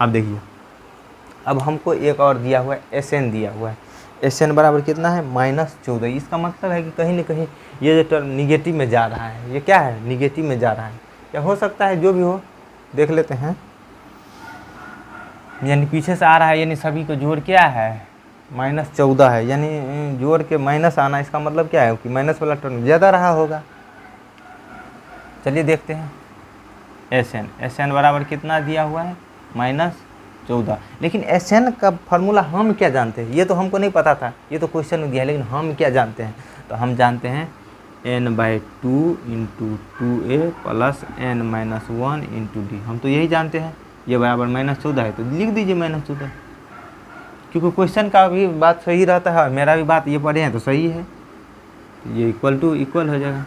अब देखिए अब हमको एक और दिया हुआ है sn दिया हुआ है, sn बराबर कितना है -14। इसका मतलब है कि कहीं ना कहीं ये जो टर्म निगेटिव में जा रहा है, ये क्या है निगेटिव में जा रहा है। क्या हो सकता है जो भी हो देख लेते हैं। यानी पीछे से आ रहा है, यानी सभी को जोड़ क्या है -14 है, यानी जोड़ के माइनस आना, इसका मतलब क्या है कि माइनस वाला टर्म ज़्यादा रहा होगा। चलिए देखते हैं sn बराबर कितना दिया हुआ है 14। लेकिन Sn का फार्मूला हम क्या जानते हैं, ये तो हमको नहीं पता था, ये तो क्वेश्चन में दिया है, लेकिन हम क्या जानते हैं, तो हम जानते हैं n/2 into 2a plus n-1 into D, हम तो यही जानते हैं। ये बराबर -14 है, तो लिख दीजिए -14, क्योंकि क्वेश्चन का भी बात सही रहता है, मेरा भी बात ये पढ़े हैं तो सही है, तो ये इक्वल टू इक्वल हो जाएगा।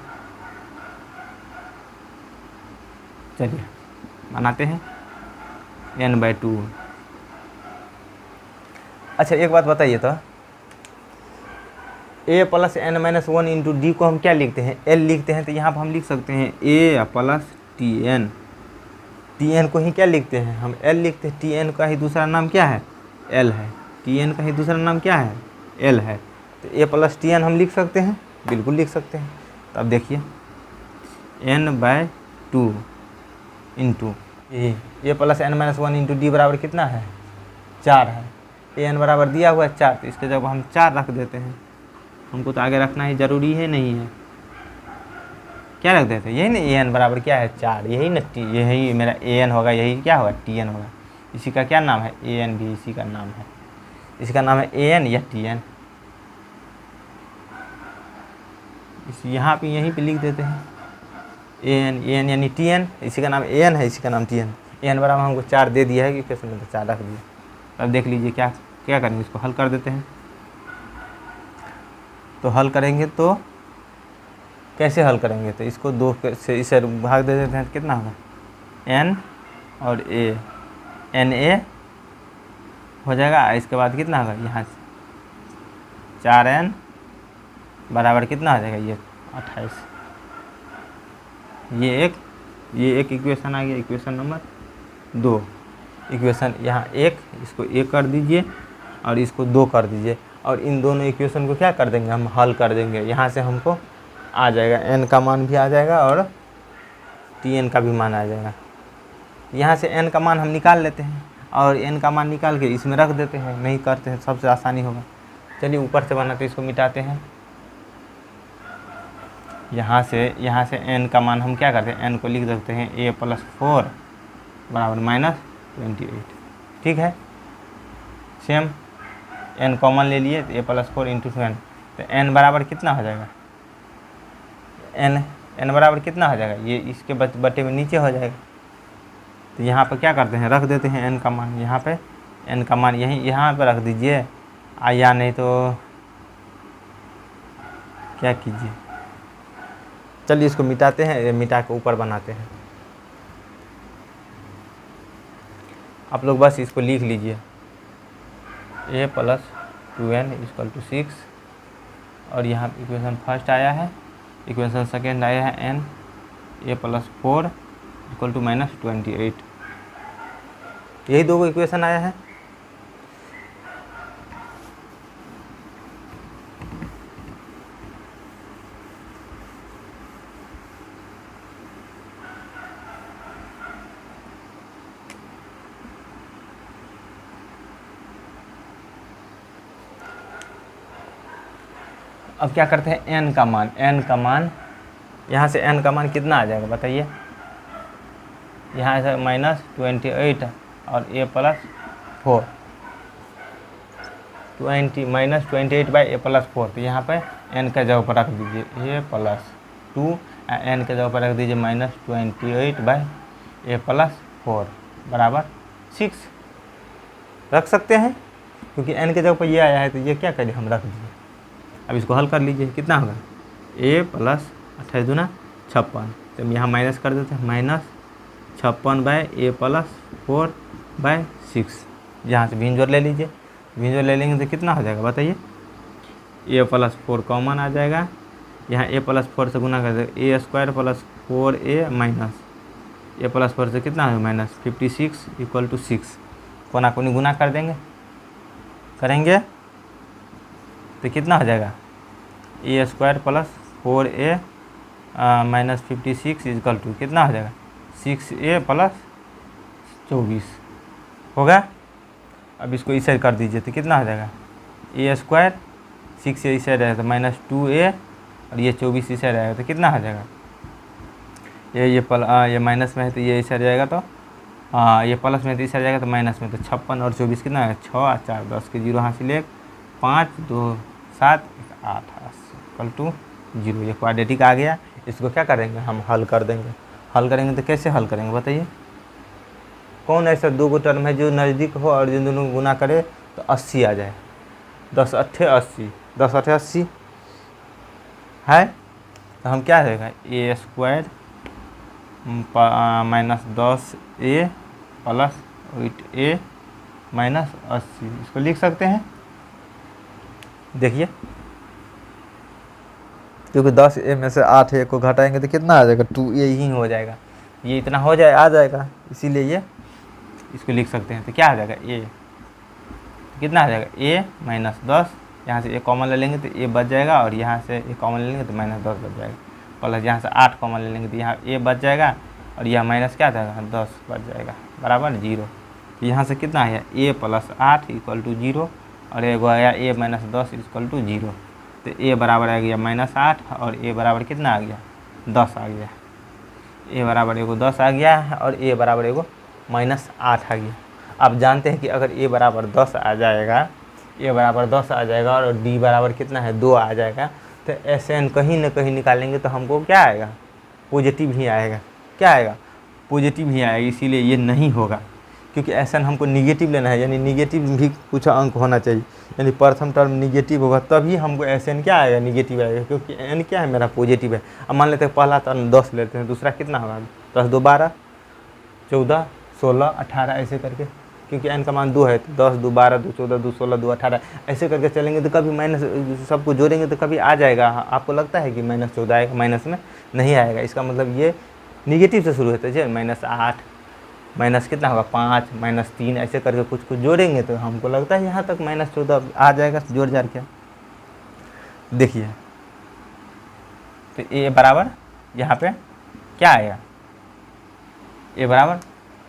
चलिए बनाते हैं n/2। अच्छा एक बात बताइए तो, a plus n-1 into D को हम क्या लिखते हैं, l लिखते हैं, तो यहाँ पर हम लिख सकते हैं a प्लस tn को ही क्या लिखते हैं हम, l लिखते हैं। tn का ही दूसरा नाम क्या है, l है। tn का ही दूसरा नाम क्या है, l है। तो a प्लस tn हम लिख सकते हैं, बिल्कुल लिख सकते हैं। तो अब देखिए n/2 into a plus n-1 into D बराबर कितना है, 4 है। an बराबर दिया हुआ है 4, तो इसके जगह हम 4 रख देते हैं, हमको तो आगे रखना ही ज़रूरी है नहीं है, क्या रख देते हैं, यही ना an बराबर क्या है 4, यही ना यही मेरा an होगा, यही क्या होगा tn होगा। इसी का क्या नाम है, an भी इसी का नाम है, इसका नाम है an या tn। इस यहाँ पे यहीं पे लिख देते हैं an यानी tn, इसी का नाम an है, इसी का नाम tn। an बराबर हमको 4 दे दिया है कि क्वेश्चन में, तो 4 रख दिया। अब देख लीजिए क्या क्या करेंगे, इसको हल कर देते हैं। तो हल करेंगे तो कैसे हल करेंगे, तो इसको 2 से इसे भाग दे देते हैं, तो कितना होगा n और a, na हो जाएगा। इसके बाद कितना होगा, यहाँ से 4n बराबर कितना हो जाएगा, ये 28। ये एक इक्वेशन आ गया, इक्वेशन नंबर 2। इक्वेशन यहाँ 1, इसको 1 कर दीजिए और इसको 2 कर दीजिए, और इन दोनों इक्वेशन को क्या कर देंगे, हम हल कर देंगे। यहाँ से हमको आ जाएगा n का मान भी आ जाएगा और tn का भी मान आ जाएगा। यहाँ से n का मान हम निकाल लेते हैं और n का मान निकाल के इसमें रख देते हैं, नहीं करते हैं, सबसे आसानी होगा। चलिए ऊपर से बनाते, इसको मिटाते हैं। यहाँ से n का मान हम क्या करते हैं, n को लिख देते हैं a प्लस 4 बराबर -28, ठीक है। सेम n कॉमन ले लिए, तो a प्लस 4 इंटू 2n, तो n बराबर कितना हो जाएगा, n बराबर कितना हो जाएगा, ये इसके बटे में नीचे हो जाएगा। तो यहाँ पर क्या करते हैं, रख देते हैं n का मान, यहाँ पे n का मान यहाँ पर रख दीजिए, या नहीं तो क्या कीजिए, चलिए इसको मिटाते हैं, मिटा के ऊपर बनाते हैं। आप लोग बस इसको लिख लीजिए, a plus 2n equal to 6, और यहाँ इक्वेशन फर्स्ट आया है, इक्वेशन सेकेंड आया है n a plus 4 equal to -28, यही 2 इक्वेशन आया है। अब क्या करते हैं, n का मान यहाँ से n का मान कितना आ जाएगा बताइए, यहाँ से -28 और a प्लस 4 -28/a+4, तो यहाँ पे n का जगह पर रख दीजिए a प्लस 2, n के जगह पर रख दीजिए -28/a+4 बराबर 6 रख सकते हैं, क्योंकि n के जगह पर ये आया है, तो ये क्या करें, हम रख दीजिए। अब इसको हल कर लीजिए, कितना होगा a प्लस 28 दूना 56, तो हम यहाँ माइनस कर देते हैं, -56/a+4/6, यहाँ से भिंजोर ले लीजिए, भिंजोर ले लेंगे तो कितना हो जाएगा बताइए, a प्लस 4 कॉमन आ जाएगा, यहाँ a प्लस 4 से गुना कर देगा, a² plus 4a minus a plus 4 से कितना होगा -56 इक्वल टू 6, कोना कोनी गुना कर देंगे, करेंगे तो कितना हो जाएगा, a² plus 4a minus 56 equal to कितना हो जाएगा, 6a प्लस 24 होगा। अब इसको इसे कर दीजिए तो कितना हो जाएगा, a² 6 इसे रहेगा तो -2a, और ये 24 इसे रहेगा तो कितना हो जाएगा, ये माइनस में है तो ये इसे रहेगा तो हाँ, ये प्लस में तो इस आ जाएगा तो माइनस में, तो 56 और 24 कितना है 6 और 4 10 के 0 हासिल 1 5 2 7 8 इक्वल टू 0। ये क्वाड्रेटिक आ गया। इसको क्या करेंगे हम हल कर देंगे। हल करेंगे तो कैसे हल करेंगे बताइए। कौन ऐसा दो गो टर्म है जो नज़दीक हो और जिन दोनों को गुना करे तो 80 आ जाए। 10 अट्ठे 80, 10 अट्ठे 80 है, तो हम क्या रहेगा a square minus 10a plus 8a minus 80, इसको लिख सकते हैं। देखिए क्योंकि 10a में से 8a को घटाएंगे तो कितना आ जाएगा 2a ही हो जाएगा। ये इतना हो जाए आ जाएगा, इसीलिए ये इसको लिख सकते हैं। तो क्या आ जाएगा a कितना आ जाएगा a माइनस 10, यहाँ से a कॉमन ले लेंगे तो a बच जाएगा और यहाँ से a कॉमन ले लेंगे तो माइनस 10 बच जाएगा, प्लस यहाँ से 8 कॉमन ले लेंगे तो यहाँ a बच जाएगा और यह माइनस क्या जाएगा 10 बच जाएगा बराबर 0। यहाँ से कितना आया a प्लस 8 इक्वल टू 0 और एगो आया a माइनस 10 इक्वल टू 0। तो a बराबर आ गया माइनस 8 और a बराबर कितना आ गया 10 आ गया। a बराबर एगो 10 आ गया है और a बराबर एगो माइनस 8 आ गया। आप जानते हैं कि अगर a बराबर 10 आ जाएगा, a बराबर 10 आ जाएगा और d बराबर कितना है 2 आ जाएगा, तो SN कहीं ना कहीं निकालेंगे तो हमको क्या आएगा पॉजिटिव ही आएगा। क्या आएगा पॉजिटिव ही आएगा। इसीलिए ये नहीं होगा, क्योंकि SN हमको निगेटिव लेना है, यानी निगेटिव भी कुछ अंक होना चाहिए, यानी प्रथम टर्म निगेटिव होगा तभी हमको SN क्या आएगा निगेटिव आएगा, क्योंकि n क्या है मेरा पॉजिटिव है। अब मान लेते हैं पहला टर्म 10 लेते हैं, दूसरा कितना होगा 10 2 12 14 16 18 ऐसे करके, क्योंकि n का मान 2 है तो 10 2 12 2 14 2 16 2 18 ऐसे करके चलेंगे तो कभी माइनस सबको जोड़ेंगे तो कभी आ जाएगा। आपको लगता है कि माइनस 14 आएगा, माइनस में नहीं आएगा। इसका मतलब ये निगेटिव से शुरू होता है माइनस 8 माइनस कितना होगा 5 माइनस 3 ऐसे करके कुछ कुछ जोड़ेंगे तो हमको लगता है यहाँ तक माइनस 14 आ जाएगा जोड़ जाड़ के। देखिए तो a बराबर यहाँ पे क्या आएगा a बराबर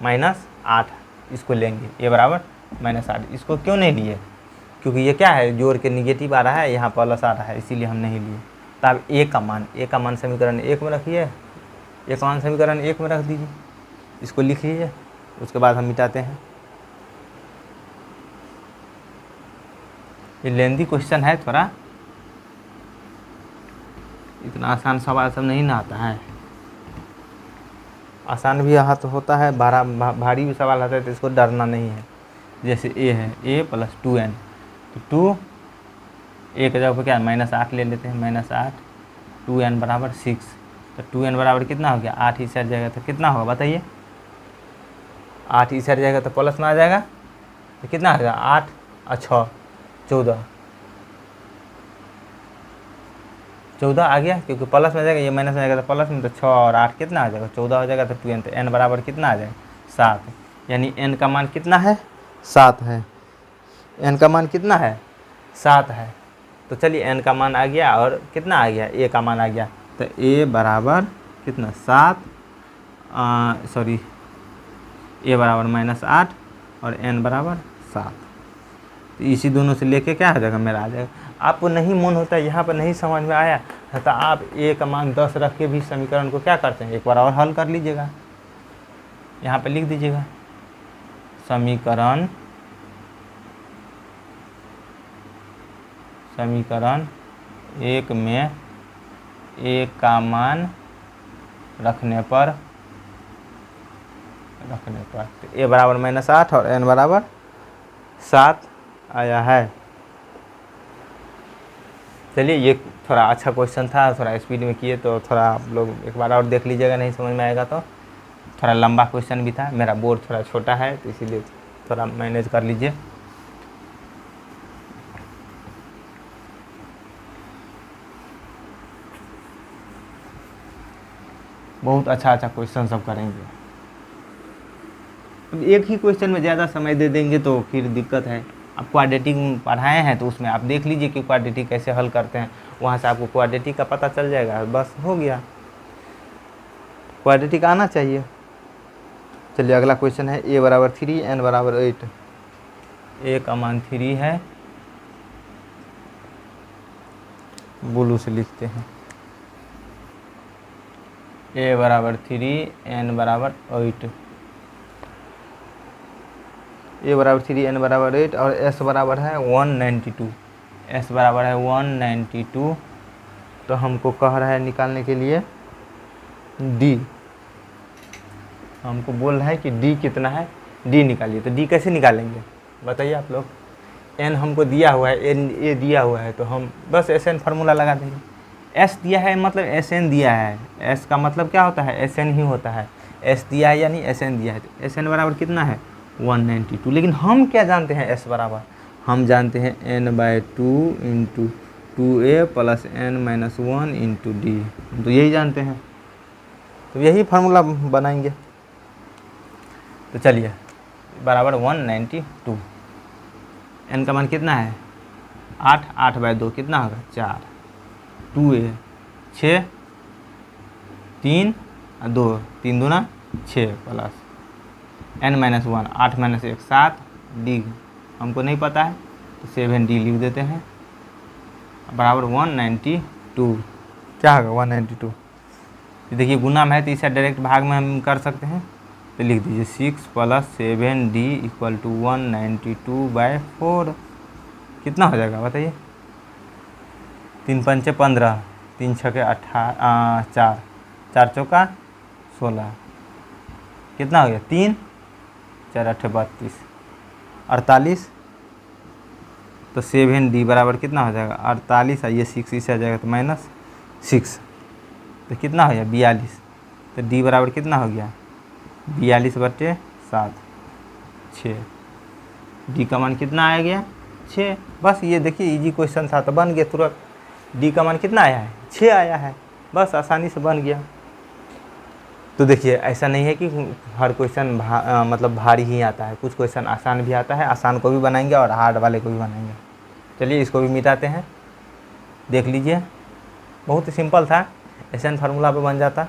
माइनस 8, इसको लेंगे a बराबर माइनस 8। इसको क्यों नहीं लिए, क्योंकि ये क्या है जोड़ के निगेटिव आ रहा है, यहाँ प्लस आ रहा है, इसीलिए हम नहीं लिए। तब a का मान समीकरण 1 में रखिए, a का मान समीकरण 1 में रख दीजिए, इसको लिख लीजिए, उसके बाद हम मिटाते हैं। ये लेंदी क्वेश्चन है थोड़ा, इतना आसान सवाल सब नहीं ना आता है। आसान भी यहाँ तो होता है, भारी भी सवाल आता है, तो इसको डरना नहीं है। जैसे a है a प्लस 2n, तो 2 a के जगह पर क्या माइनस 8 ले लेते हैं, माइनस 8 2n बराबर 6, तो 2n बराबर कितना हो गया 8 इस जाएगा तो कितना होगा बताइए। 8 इस जाएगा तो प्लस में आ जाएगा तो कितना आ जाएगा 8 और 6 14 आ गया, क्योंकि प्लस में जाएगा, ये माइनस में जाएगा तो प्लस में, तो 6 और 8 कितना आ जाएगा 14 हो जाएगा। तो 2n, तो n बराबर कितना आ जाएगा 7, यानी n का मान कितना है 7 है। n का मान कितना है 7 है। तो चलिए n का मान आ गया और कितना आ गया a का मान आ गया, तो a बराबर कितना 7 सॉरी a बराबर माइनस 8 और n बराबर 7। तो इसी दोनों से लेके क्या आ जाएगा मेरा आ जाएगा। आपको नहीं मन होता है, यहाँ पर नहीं समझ में आया तो आप a का मान 10 रख के भी समीकरण को क्या करते हैं एक बार और हल कर लीजिएगा। यहाँ पे लिख दीजिएगा समीकरण 1 में a का मान रखने पर तो a बराबर माइनस 8 और n बराबर 7 आया है। चलिए ये थोड़ा अच्छा क्वेश्चन था, थोड़ा स्पीड में किए तो थोड़ा आप लोग एक बार और देख लीजिएगा, नहीं समझ में आएगा तो। थोड़ा लंबा क्वेश्चन भी था, मेरा बोर्ड थोड़ा छोटा है तो इसीलिए थोड़ा मैनेज कर लीजिए। बहुत अच्छा क्वेश्चन सब करेंगे। अब एक ही क्वेश्चन में ज़्यादा समय दे देंगे तो फिर दिक्कत है। आप क्वाड्रेटिक पढ़ाए हैं तो उसमें आप देख लीजिए कि क्वाड्रेटिक कैसे हल करते हैं, वहाँ से आपको क्वाड्रेटिक का पता चल जाएगा, बस हो गया। क्वाड्रेटिक आना चाहिए। चलिए अगला क्वेश्चन है a बराबर 3 n बराबर 8। a का मान 3 है, ब्लू से लिखते हैं a बराबर 3 n बराबर 8। ए बराबर 3, एन बराबर 8 और एस बराबर है 192। एस बराबर है 192। तो हमको कह रहा है निकालने के लिए डी, हमको बोल रहा है कि डी कितना है, डी निकालिए। तो डी कैसे निकालेंगे बताइए आप लोग। एन हमको दिया हुआ है, एन ए दिया हुआ है, तो हम बस एस एन फार्मूला लगा देंगे। एस दिया है मतलब एस एन दिया है, एस का मतलब क्या होता है, एस एन ही होता है। एस दिया है यानी एस एन दिया है, तो एस एन बराबर कितना है 192। लेकिन हम क्या जानते हैं एस बराबर, हम जानते हैं n/2 into 2a plus n-1 into D, तो यही जानते हैं, तो यही फार्मूला बनाएंगे। तो चलिए बराबर 192। n का मान कितना है 8, 8/2 कितना होगा 4, 2a 6, 3 और 2, 3 दूना 6 प्लस n-1, 8 - 1 7, डी हमको नहीं पता है तो 7d लिख देते हैं बराबर 192। क्या होगा 192, देखिए गुना में है तो इसे डायरेक्ट भाग में हम कर सकते हैं, तो लिख दीजिए 6 + 7d = 192/4। कितना हो जाएगा बताइए, 3 × 5 = 15, 3 × 6 = 18, 4, 4 × 4 = 16, कितना हो गया 3, 4 × 8 = 32, 48। तो 7d बराबर कितना हो जाएगा 48, और ये 6 इसे आ जाएगा तो -6, तो कितना हो गया 42। तो d बराबर कितना हो गया 42/7, 6। डी का मान कितना आ गया 6। बस ये देखिए इजी क्वेश्चन था तो बन गया तुरंत। डी का मान कितना आया है 6 आया है, बस आसानी से बन गया। तो देखिए ऐसा नहीं है कि हर क्वेश्चन मतलब भारी ही आता है, कुछ क्वेश्चन आसान भी आता है, आसान को भी बनाएंगे और हार्ड वाले को भी बनाएंगे। चलिए इसको भी मिटाते हैं, देख लीजिए बहुत ही सिंपल था, एसएन फार्मूला पे बन जाता।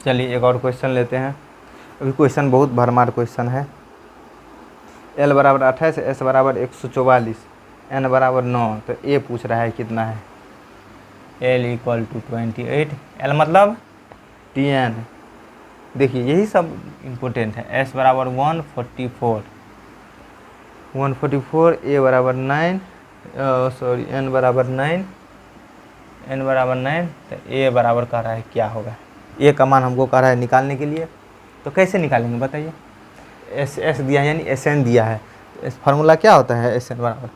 चलिए एक और क्वेश्चन लेते हैं। अभी क्वेश्चन बहुत भरमार क्वेश्चन है। L बराबर 28, S बराबर 144, N बराबर 9, तो A पूछ रहा है कितना है। L = 28, L मतलब TN। देखिए यही सब इम्पोर्टेंट है। S बराबर 144, A बराबर 9, N बराबर 9, N बराबर 9, तो A बराबर कह रहा है क्या होगा। A का मान हमको कह रहा है निकालने के लिए, तो कैसे निकालेंगे बताइए। एस दिया है यानी एस एन दिया है, तो इस फार्मूला क्या होता है एस एन बराबर,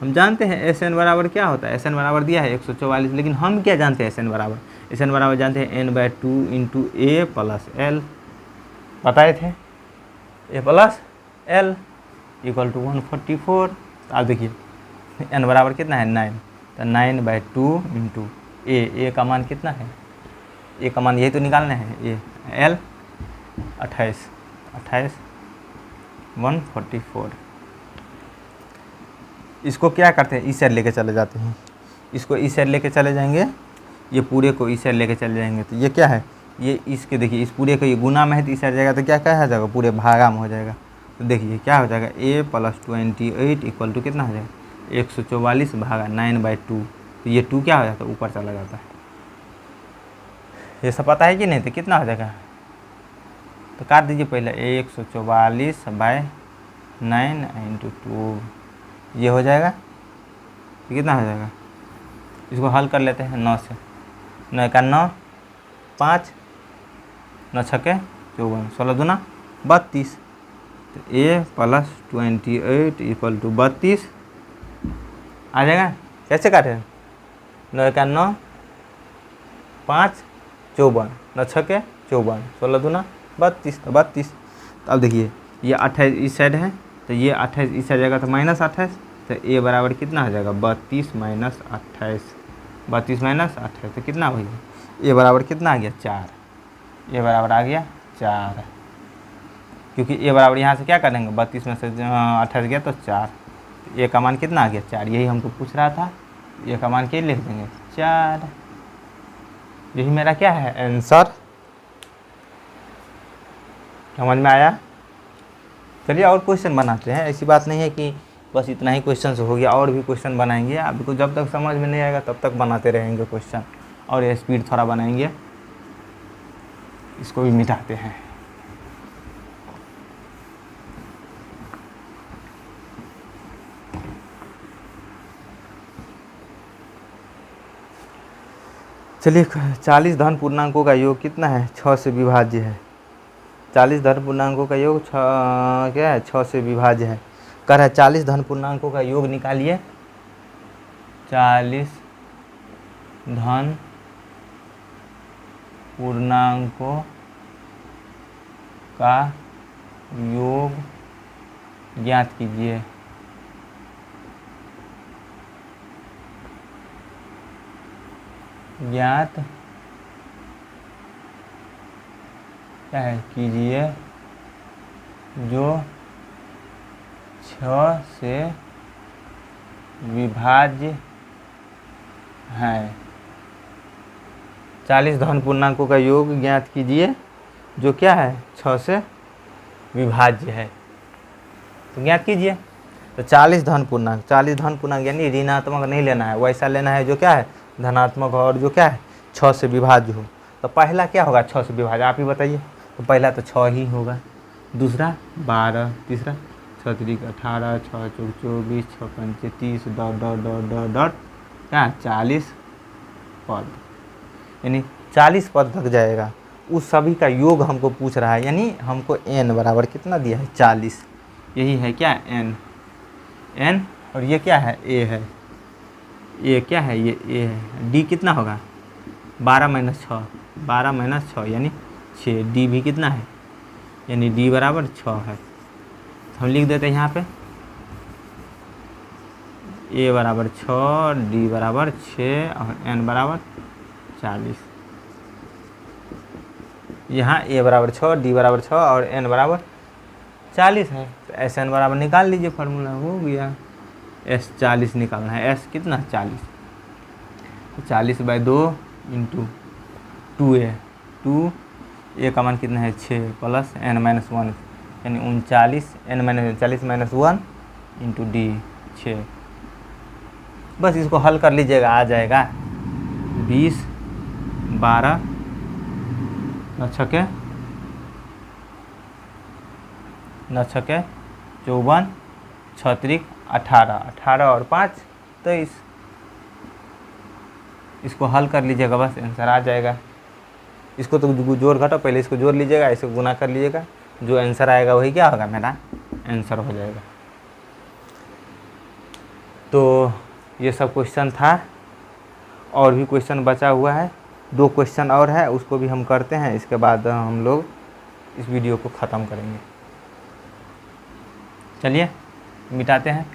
हम जानते हैं एस एन बराबर क्या होता है। एस एन बराबर दिया है 144, लेकिन हम क्या जानते हैं एस एन बराबर, एस एन बराबर जानते हैं n/2 इंटू ए प्लस एल, बताए थे ए प्लस एल = 144। आप देखिए n बराबर कितना है 9, तो 9/2 इंटू ए का मान कितना है, ए का मान यही तो निकालना है, ए एल 28, 144। इसको क्या करते हैं इस साइड लेके चले जाते हैं, इसको इस साइड लेके चले जाएंगे, ये पूरे को इस साइड लेके चले जाएंगे, तो ये क्या है, ये इसके देखिए इस पूरे को ये गुना में है तो इस साइड जाएगा तो क्या क्या हो जाएगा पूरे भागा में हो जाएगा। तो देखिए क्या हो जाएगा a + 28 = कितना हो जाएगा 144 भागा 9/2, तो ये 2 क्या हो जाता है ऊपर चला जाता है। ये सब पता है कि नहीं, तो कितना हो जाएगा, तो काट दीजिए पहले 144/9 × 2, ये हो जाएगा, तो कितना हो जाएगा। इसको हल कर लेते हैं 9 से, 9 का 9, 5, 9 × 6 = 54, 16 दूना 32, तो a + 28 = 32 आ जाएगा। कैसे काटे 9 का 9, 5, 54, 9 × 6 = 54, 16 दूना 32, तो 32। तो अब देखिए ये 28 इस साइड है, तो ये 28 इस साइड जाएगा तो -28, तो a बराबर कितना हो जाएगा 32 - 28, 32 - 28, तो कितना हो गया a बराबर कितना आ गया 4, a बराबर आ गया 4, क्योंकि a बराबर यहाँ से क्या करेंगे 32 में से 28 गया तो 4, a का मान कितना आ गया 4, यही हमको पूछ रहा था। a का मान क्या लिख देंगे 4, यही मेरा क्या है आंसर। समझ में आया। चलिए और क्वेश्चन बनाते हैं, ऐसी बात नहीं है कि बस इतना ही क्वेश्चन हो गया। और भी क्वेश्चन बनाएंगे, आपको जब तक समझ में नहीं आएगा तब तक बनाते रहेंगे क्वेश्चन, और ये स्पीड थोड़ा बनाएंगे। इसको भी मिटाते हैं। चलिए 40 धन पूर्णांकों का योग कितना है? 6 से विभाज्य है। 40 धन पूर्णांकों का योग क्या है? 6 से विभाज्य है। कह रहा है 40 धन पूर्णांकों का योग निकालिए। 40 धन पूर्णांकों का योग ज्ञात कीजिए। ज्ञात क्या है? कीजिए जो 6 से विभाज्य है। 40 धन पूर्णांकों का योग ज्ञात कीजिए जो क्या है? 6 से विभाज्य है। तो ज्ञात कीजिए। तो 40 धन पूर्णांक यानी ऋणात्मक नहीं लेना है, वैसा लेना है जो क्या है? धनात्मक और जो क्या है? 6 से विभाज्य हो। तो पहला क्या होगा? 6 से विभाज्य, आप ही बताइए। तो पहला तो 6 ही होगा, दूसरा 12, तीसरा 6 3 18, 6 4 24, 6 5 30, डॉट क्या? 40 पद, यानी 40 पद तक जाएगा। उस सभी का योग हमको पूछ रहा है, यानी हमको n बराबर कितना दिया है? 40। यही है क्या? n। और ये क्या है? a है। ये क्या है? ये a है। d कितना होगा? 12 - 6, 12 - 6 यानी 6। d भी कितना है? यानी d बराबर 6 है। हम लिख देते हैं यहाँ पे a बराबर 6, d बराबर 6 और n बराबर 40। यहाँ a बराबर 6, d बराबर 6 और n बराबर 40 है। तो एस एन बराबर निकाल लीजिए, फार्मूला हो गया। s 40 निकालना है। s कितना? 40। तो 40/2 इंटू 2a, 2a का मान कितना है? 6 प्लस n - 1 यानी 39, n - 40 - 1 इंटू d 6। बस इसको हल कर लीजिएगा, आ जाएगा 20, 12 9 छके 54, 6 3 18, 18 और 5 23। इसको हल कर लीजिएगा, बस आंसर आ जाएगा। इसको तो जोड़ घटाओ, पहले इसको जोड़ लीजिएगा, इसको गुना कर लीजिएगा, जो आंसर आएगा वही क्या होगा? मेरा आंसर हो जाएगा। तो ये सब क्वेश्चन था, और भी क्वेश्चन बचा हुआ है। 2 क्वेश्चन और है, उसको भी हम करते हैं। इसके बाद हम लोग इस वीडियो को ख़त्म करेंगे। चलिए मिटाते हैं।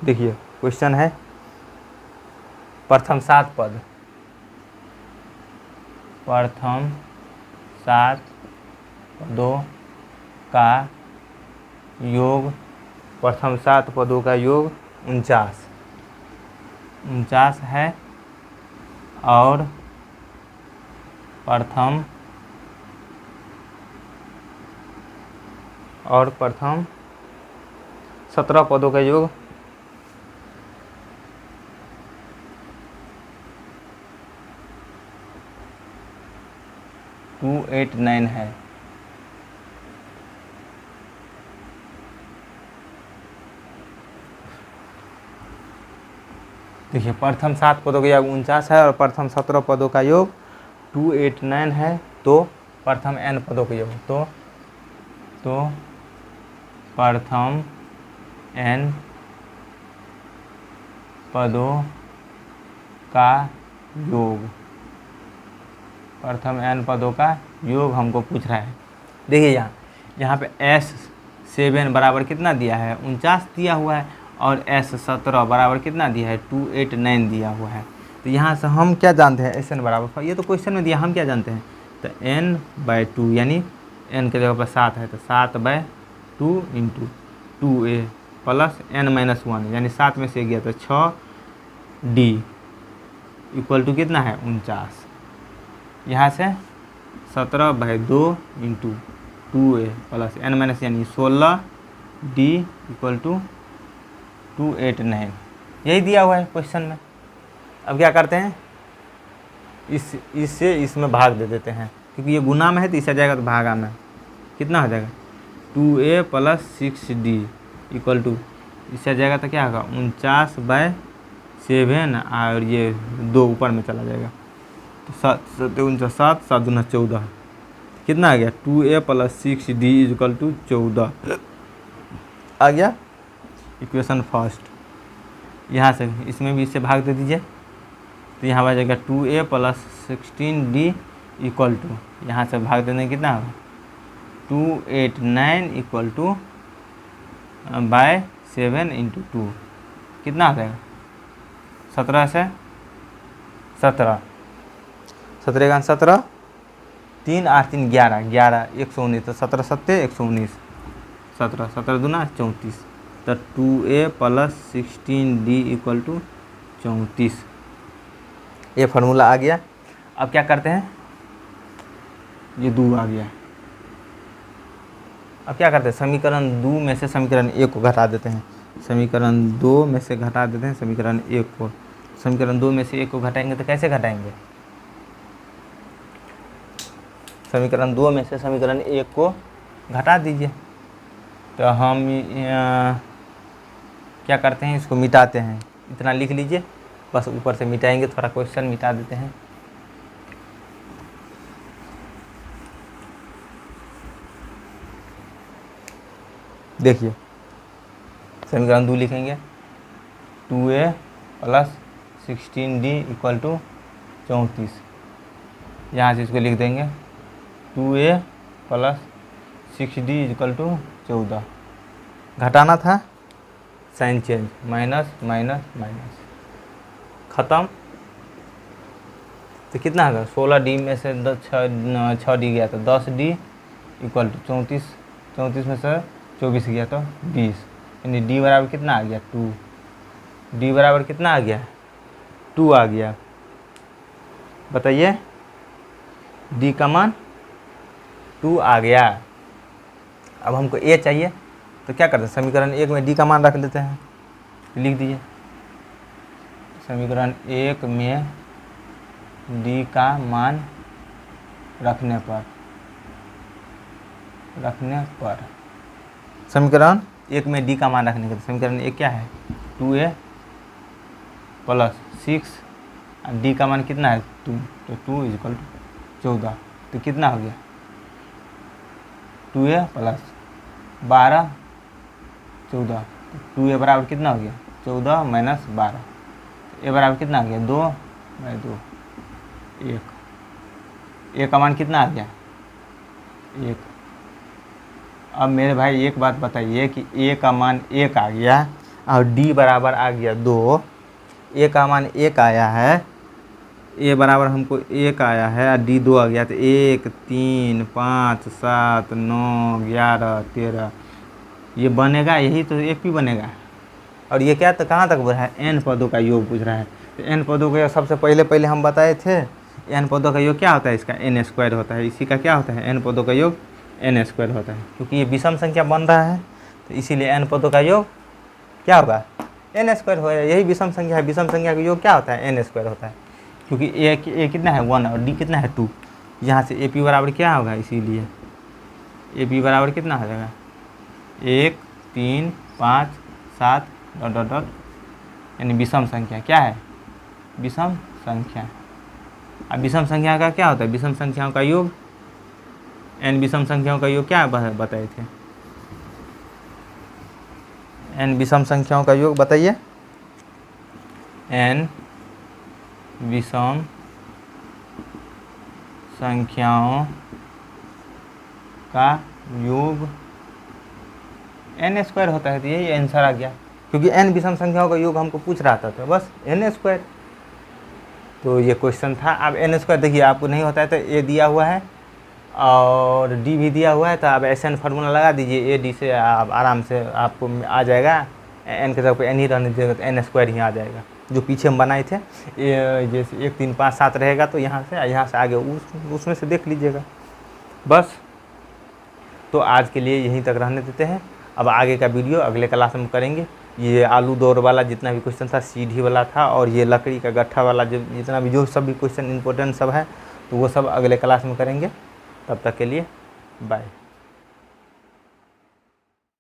देखिए क्वेश्चन है, प्रथम 7 पद, प्रथम 7 पदों का योग, प्रथम 7 पदों का योग 49 है, और प्रथम 17 पदों का योग 289 है। देखिए प्रथम 7 पदों का योग 49 है और प्रथम 17 पदों का योग 289 है। तो प्रथम n पदों का योग, तो प्रथम n पदों का योग, प्रथम n पदों का योग हमको पूछ रहा है। देखिए यहाँ पे S7 बराबर कितना दिया है? 49 दिया हुआ है, और S17 बराबर कितना दिया है? 289 दिया हुआ है। तो यहाँ से हम क्या जानते हैं? SN बराबर, ये तो क्वेश्चन में दिया, हम क्या जानते हैं? तो n/2 यानी n के जगह पर 7 है, तो 7/2 इंटू 2a प्लस n - 1 यानी 7 में से गया तो 6d इक्वल टू कितना है 49। यहाँ से 17/2 into 2a plus n minus यानी 16d इक्वल टू 289, यही दिया हुआ है क्वेश्चन में। अब क्या करते हैं, इससे इसमें भाग दे देते हैं, क्योंकि ये गुना में है तो इससे जाएगा तो भागा में कितना हो जाएगा 2a plus 6d equal to, इससे जाएगा तो क्या होगा 49/7 और ये 2 ऊपर में चला जाएगा तो 7 7 7 दूना 14, कितना आ गया 2a plus 6d equal to 14 आ गया इक्वेशन फर्स्ट। यहाँ से इसमें भी इससे भाग दे दीजिए तो यहाँ आ जाएगा 2a plus 16d equal to, यहाँ से भाग देने कितना होगा 289 इक्वल टू बाय 7 इंटू 2 कितना आ जाएगा 17 से 17 17 का 17 3 8 3 11 11 119 तो 17 7 119 17 17 दूना 34 तो 2a plus 16d equal to 34, ये फार्मूला आ गया। अब क्या करते हैं, ये 2 आ गया। अब क्या करते हैं, समीकरण 2 में से समीकरण 1 को घटा देते हैं, समीकरण 2 में से घटा देते हैं समीकरण 1 को। समीकरण 2 में से 1 को घटाएंगे तो कैसे घटाएंगे, समीकरण 2 में से समीकरण 1 को घटा दीजिए। तो हम क्या करते हैं, इसको मिटाते हैं, इतना लिख लीजिए, बस ऊपर से मिटाएंगे, थोड़ा क्वेश्चन मिटा देते हैं। देखिए समीकरण 2 लिखेंगे 2a plus 16d equal to 34, यहाँ से इसको लिख देंगे 2a plus 6d equal to 14, घटाना था sign change, minus minus minus, ख़त्म। तो कितना होगा 16d में से 6d गया तो 10d इक्वल टू 34, 34 में से 24 गया तो 20, यानी d बराबर कितना आ गया 2, d बराबर कितना आ गया 2 आ गया। बताइए d का मान 2 आ गया। अब हमको a चाहिए तो क्या करते हैं, समीकरण 1 में d का मान रख लेते हैं, लिख दीजिए समीकरण 1 में d का मान रखने पर समीकरण 1 में d का मान रखने के समीकरण 1 क्या है 2a प्लस 6 d का मान कितना है 2, तो 2 इक्वल टू 14, तो कितना हो गया 2a प्लस 12 14, तो 2a बराबर कितना हो गया 14 माइनस 12, a बराबर कितना आ गया 2/2 1, a का मान कितना आ गया 1। अब मेरे भाई एक बात बताइए कि a का मान 1 आ गया और d बराबर आ गया 2, a का मान 1 आया है, a बराबर हमको 1 आया है और d 2 आ गया, तो 1 3 5 7 9 11 13 ये बनेगा, यही तो एक भी बनेगा। और ये क्या, तो कहाँ तक बढ़ा है n पदों का योग पूछ रहा है, तो n पदों का सबसे पहले हम बताए थे n पदों का योग क्या होता है, इसका n स्क्वायर होता है, इसी का क्या होता है n पदों का योग n स्क्वायर होता है, क्योंकि ये विषम संख्या बन रहा है तो इसीलिए n पदों का योग क्या होगा n स्क्वायर होगा, यही विषम संख्या है, विषम संख्या का योग क्या होता है n स्क्वायर होता है, क्योंकि a कितना है 1 और d कितना है 2, यहाँ से AP बराबर क्या होगा, इसीलिए AP बराबर कितना हो जाएगा 1 3 5 7 ... यानी विषम संख्या क्या है विषम संख्या। अब विषम संख्या का क्या होता है, विषम संख्याओं का योग, n विषम संख्याओं का योग क्या बताए थे, n विषम संख्याओं का योग बताइए, n विषम संख्याओं का योग n स्क्वायर होता है, तो यही आंसर आ गया, क्योंकि n विषम संख्याओं का योग हमको पूछ रहा था, तो बस n स्क्वायर, तो ये क्वेश्चन था। अब n स्क्वायर देखिए आपको नहीं होता है तो a दिया हुआ है और d भी दिया हुआ है, तो आप SN फार्मूला लगा दीजिए, a d से आप आराम से आपको आ जाएगा, n के जगह पे n ही रहने दीजिएगा तो n स्क्वायर ही आ जाएगा। जो पीछे हम बनाए थे, ये जैसे 1 3 5 7 रहेगा तो यहाँ से आगे उसमें से देख लीजिएगा बस। तो आज के लिए यहीं तक रहने देते हैं। अब आगे का वीडियो अगले क्लास में करेंगे। ये आलू दौड़ वाला जितना भी क्वेश्चन था, सीढ़ी वाला था, और ये लकड़ी का गट्ठा वाला जितना भी जो सब भी क्वेश्चन इंपॉर्टेंट सब है, तो वो सब अगले क्लास में करेंगे। तब तक के लिए बाय।